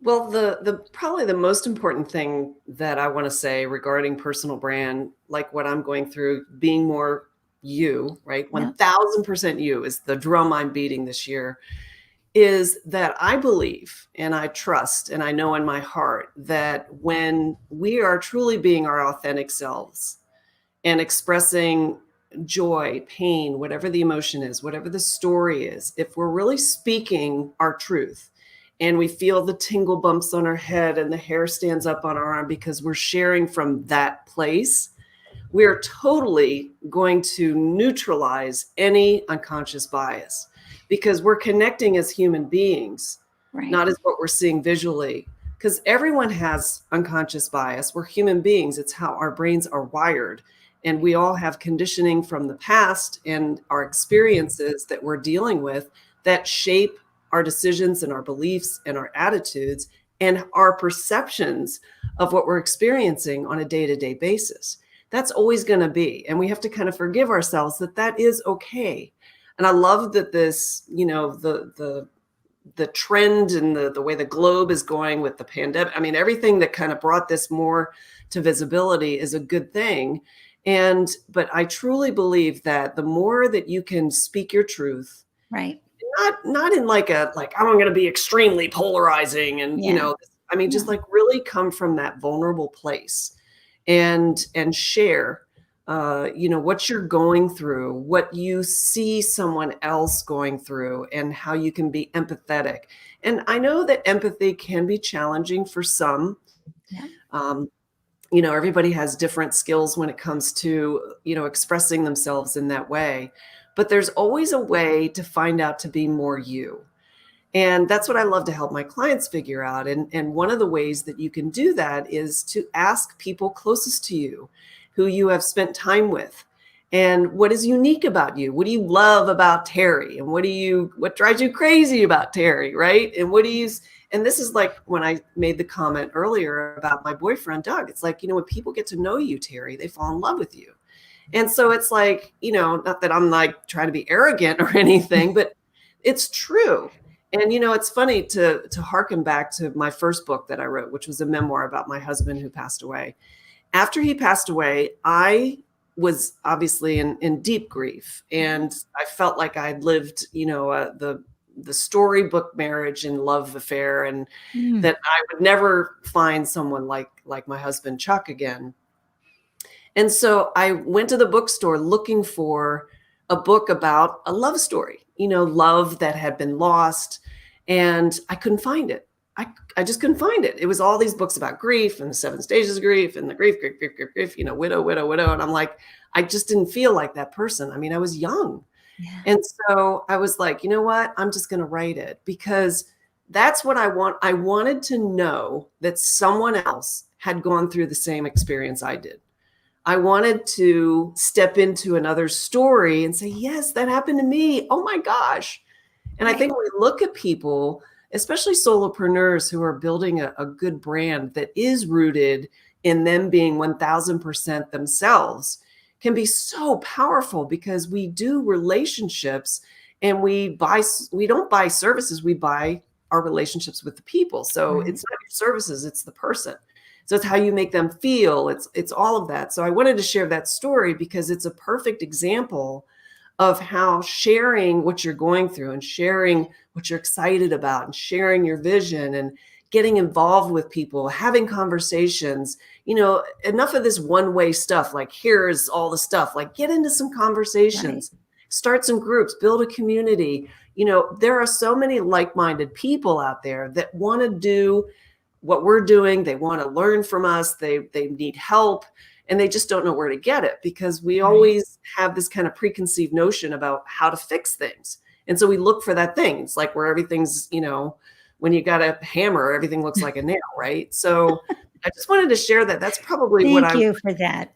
Well, the probably the most important thing that I want to say regarding personal brand, like what I'm going through, being more you, right? 1000% you is the drum I'm beating this year, is that I believe and I trust and I know in my heart that when we are truly being our authentic selves and expressing joy, pain, whatever the emotion is, whatever the story is, if we're really speaking our truth and we feel the tingle bumps on our head and the hair stands up on our arm because we're sharing from that place, we're totally going to neutralize any unconscious bias because we're connecting as human beings, Right. not as what we're seeing visually. Because everyone has unconscious bias. We're human beings. It's how our brains are wired. And we all have conditioning from the past and our experiences that we're dealing with that shape our decisions and our beliefs and our attitudes and our perceptions of what we're experiencing on a day-to-day basis. That's always going to be. And we have to kind of forgive ourselves that that is okay. And I love that this, the trend and the way the globe is going with the pandemic. I mean, everything that kind of brought this more to visibility is a good thing. But I truly believe that the more that you can speak your truth, Right. not in like I'm going to be extremely polarizing and, just like really come from that vulnerable place and share, what you're going through, what you see someone else going through, and how you can be empathetic. And I know that empathy can be challenging for some. Yeah. Everybody has different skills when it comes to, expressing themselves in that way. But there's always a way to find out to be more you. And that's what I love to help my clients figure out. And one of the ways that you can do that is to ask people closest to you who you have spent time with. And what is unique about you? What do you love about Terry? And what drives you crazy about Terry, right? And and this is like when I made the comment earlier about my boyfriend, Doug. It's like, when people get to know you, Terry, they fall in love with you. And so it's like, not that I'm like trying to be arrogant or anything, but it's true. And, it's funny to harken back to my first book that I wrote, which was a memoir about my husband who passed away. After he passed away, I was obviously in deep grief. And I felt like I'd lived, the storybook marriage and love affair, and that I would never find someone like my husband, Chuck, again. And so I went to the bookstore looking for a book about a love story, love that had been lost. And I couldn't find it. I just couldn't find it. It was all these books about grief and the 7 stages of grief and the grief, widow. And I'm like, I just didn't feel like that person. I mean, I was young. Yeah. And so I was like, you know what? I'm just going to write it because that's what I want. I wanted to know that someone else had gone through the same experience I did. I wanted to step into another story and say, yes, that happened to me. Oh my gosh. And I think when we look at people, especially solopreneurs who are building a good brand that is rooted in them being 1000% themselves, can be so powerful because we do relationships and we don't buy services, we buy our relationships with the people. So it's not your services, it's the person. So it's how you make them feel. It's all of that. So I wanted to share that story because it's a perfect example of how sharing what you're going through and sharing what you're excited about and sharing your vision and getting involved with people, having conversations, enough of this one-way stuff, like here's all the stuff, like get into some conversations, start some groups, build a community. There are so many like-minded people out there that want to do what we're doing. They want to learn from us. They need help. And they just don't know where to get it because we always have this kind of preconceived notion about how to fix things. And so we look for that thing. It's like where everything's, when you got a hammer, everything looks like a nail, right? So I just wanted to share that. That's probably Thank you for that.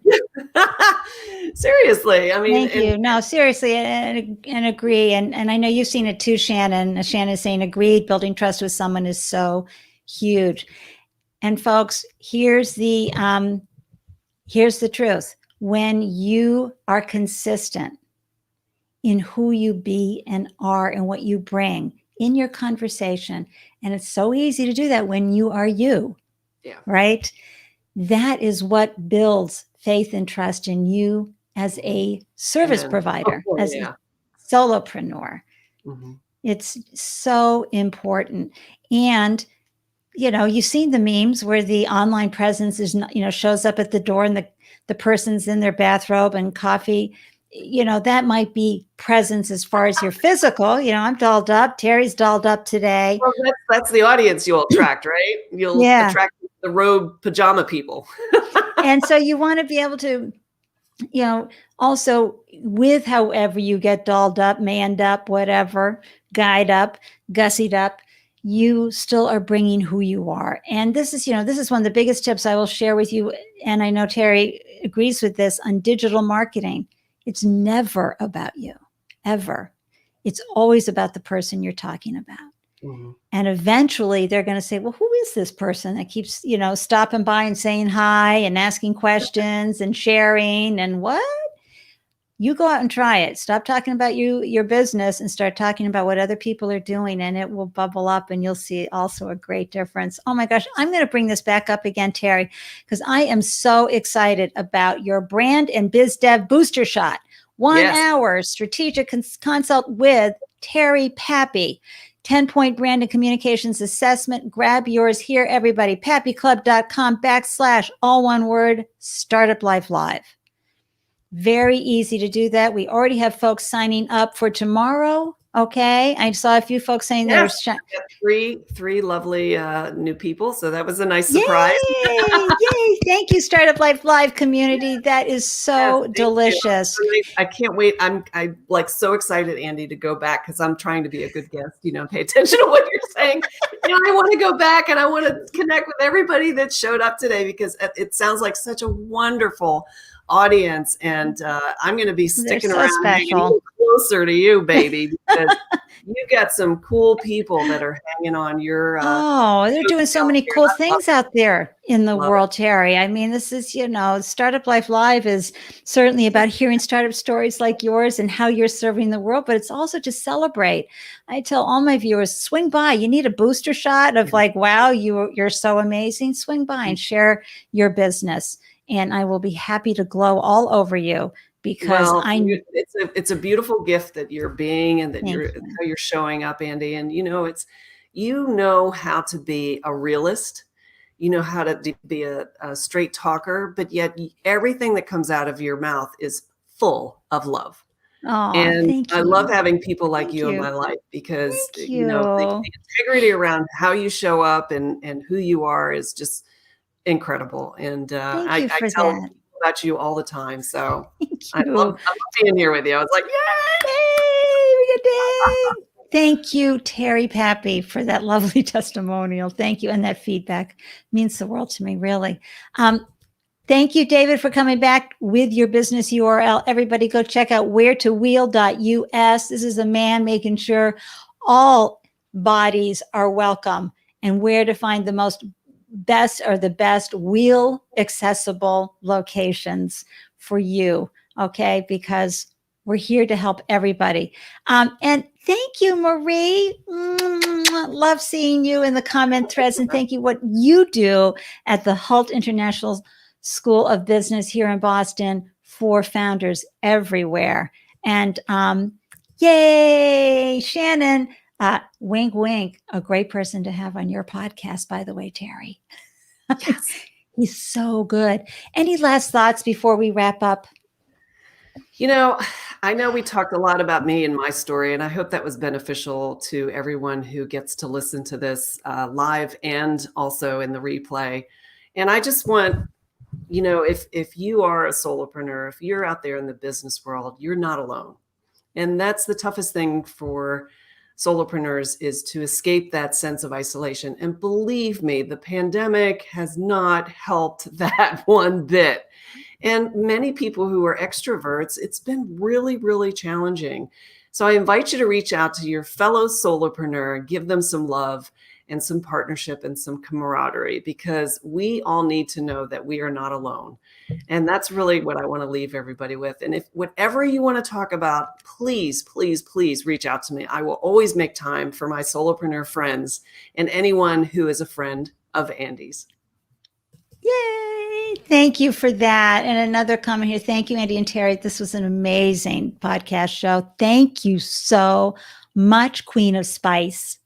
Seriously. I mean, thank you. No, seriously, and agree. And I know you've seen it too, Shannon. Shannon's saying agreed. Building trust with someone is so huge. And folks, here's the truth. When you are consistent in who you be and are and what you bring in your conversation, and it's so easy to do that when you are you, right? That is what builds faith and trust in you as a service provider, as a solopreneur. It's so important. And, you've seen the memes where the online presence is not, shows up at the door and the person's in their bathrobe and coffee. That might be presence as far as your physical. I'm dolled up. Terry's dolled up today. Well, that's the audience you'll attract, right? You'll attract the robe pajama people. And so you want to be able to, also with however you get dolled up, manned up, whatever, guyed up, gussied up, you still are bringing who you are. And this is one of the biggest tips I will share with you. And I know Terry agrees with this on digital marketing. It's never about you, ever. It's always about the person you're talking about. Mm-hmm. And eventually they're going to say, well, who is this person that keeps, stopping by and saying hi and asking questions and sharing and what? You go out and try it. Stop talking about your business and start talking about what other people are doing, and it will bubble up and you'll see also a great difference. Oh my gosh, I'm going to bring this back up again, Terry, because I am so excited about your brand and biz dev booster shot. 1 hour strategic consult with Terry Pappy. 10-point brand and communications assessment. Grab yours here, everybody. PappyClub.com/ all one word, Startup Life Live. Very easy to do that. We already have folks signing up for tomorrow. Okay. I saw a few folks saying there's three lovely new people. So that was a nice surprise. Yay. Thank you, Startup Life Live community. That is so delicious. I can't wait. I'm like so excited, Andy, to go back because I'm trying to be a good guest, pay attention to what you're saying. I want to go back and I want to connect with everybody that showed up today because it sounds like such a wonderful audience, and I'm going to be sticking around hanging closer to you, baby, because you got some cool people that are hanging on your they're doing so many cool things out there in the world, Terry. I mean, this is, Startup Life Live is certainly about hearing startup stories like yours and how you're serving the world, but it's also to celebrate. I tell all my viewers, swing by. You need a booster shot of like, wow, you're so amazing. Swing by and share your business. And I will be happy to glow all over you because it's a beautiful gift that you're being and that how you're showing up, Andy. And it's how to be a realist, how to be a straight talker, but yet everything that comes out of your mouth is full of love. Oh, and I love having people like you in my life because the integrity around how you show up and who you are is just incredible. And I tell people about you all the time. So I love being here with you. I was like, yay! Thank you, Terry Pappy, for that lovely testimonial. Thank you. And that feedback means the world to me, really. Thank you, David, for coming back with your business URL. Everybody go check out wheretowheel.us. This is a man making sure all bodies are welcome and where to find the best wheel accessible locations for you. Okay. Because we're here to help everybody. And thank you, Marie. Love seeing you in the comment threads. And thank you what you do at the Hult International School of Business here in Boston for founders everywhere. And yay, Shannon. Wink, wink. A great person to have on your podcast, by the way, Terry. Yes. He's so good. Any last thoughts before we wrap up? I know we talked a lot about me and my story, and I hope that was beneficial to everyone who gets to listen to this live and also in the replay. And I just want, if you are a solopreneur, if you're out there in the business world, you're not alone. And that's the toughest thing for solopreneurs is to escape that sense of isolation. And believe me, the pandemic has not helped that one bit. And many people who are extroverts, it's been really, really challenging. So I invite you to reach out to your fellow solopreneur, give them some love and some partnership and some camaraderie, because we all need to know that we are not alone. And that's really what I want to leave everybody with. And if whatever you want to talk about, please, please, please reach out to me. I will always make time for my solopreneur friends and anyone who is a friend of Andy's. Yay. Thank you for that. And another comment here. Thank you, Andy and Terry. This was an amazing podcast show. Thank you so much Queen of Spice.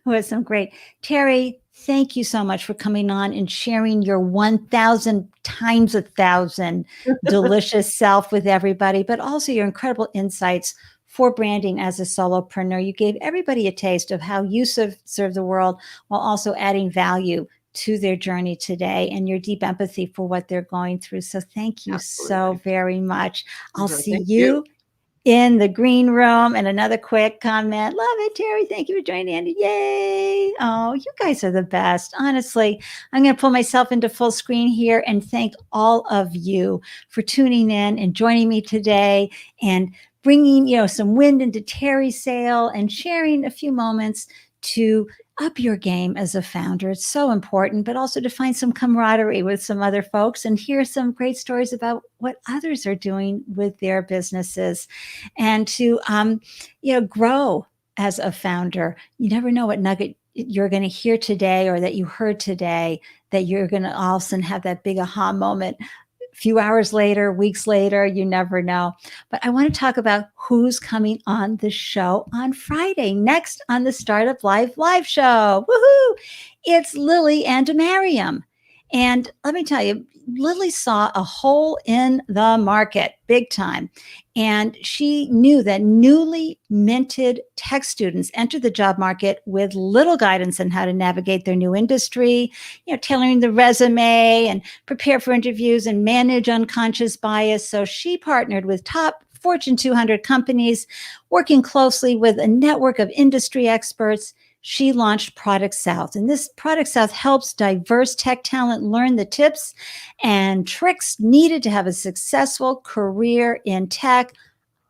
Was some great. Terry, thank you so much for coming on and sharing your 1,000 times 1,000 delicious self with everybody, but also your incredible insights for branding as a solopreneur. You gave everybody a taste of how you serve the world while also adding value to their journey today and your deep empathy for what they're going through. So thank you so very much. I'll see you in the green room. And another quick comment. Love it, Terry. Thank you for joining, Andy. Yay. Oh, you guys are the best. Honestly, I'm going to pull myself into full screen here and thank all of you for tuning in and joining me today and bringing, some wind into Terry's sail and sharing a few moments to up your game as a founder. It's so important, but also to find some camaraderie with some other folks and hear some great stories about what others are doing with their businesses and to, grow as a founder. You never know what nugget you're going to hear today or that you heard today that you're going to all of a sudden have that big aha moment. Few hours later, weeks later, you never know. But I want to talk about who's coming on the show on Friday, next on the Startup Life live show. Woohoo! It's Lily and Mariam. And let me tell you, Lily saw a hole in the market big time. And she knew that newly minted tech students enter the job market with little guidance on how to navigate their new industry, tailoring the resume and prepare for interviews and manage unconscious bias. So she partnered with top Fortune 200 companies, working closely with a network of industry experts. She launched Product South, and this Product South helps diverse tech talent learn the tips and tricks needed to have a successful career in tech.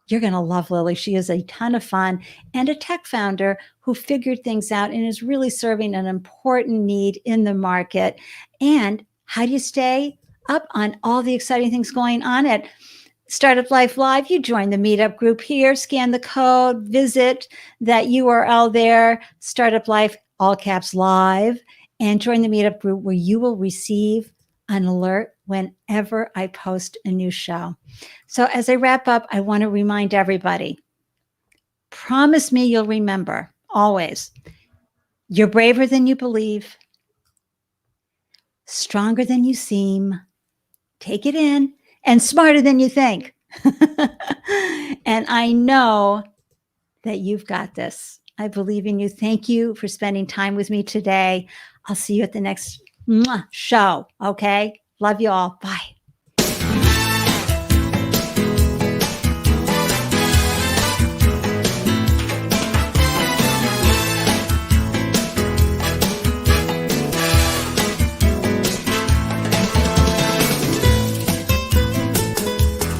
You're going to love Lily. She is a ton of fun and a tech founder who figured things out and is really serving an important need in the market. And how do you stay up on all the exciting things going on at Startup Life Live? You join the meetup group here, scan the code, visit that URL there, Startup Life, all caps live, and join the meetup group where you will receive an alert whenever I post a new show. So as I wrap up, I want to remind everybody, promise me you'll remember always, you're braver than you believe, stronger than you seem, take it in, and smarter than you think. And I know that you've got this. I believe in you. Thank you for spending time with me today. I'll see you at the next show. Okay. Love you all. Bye.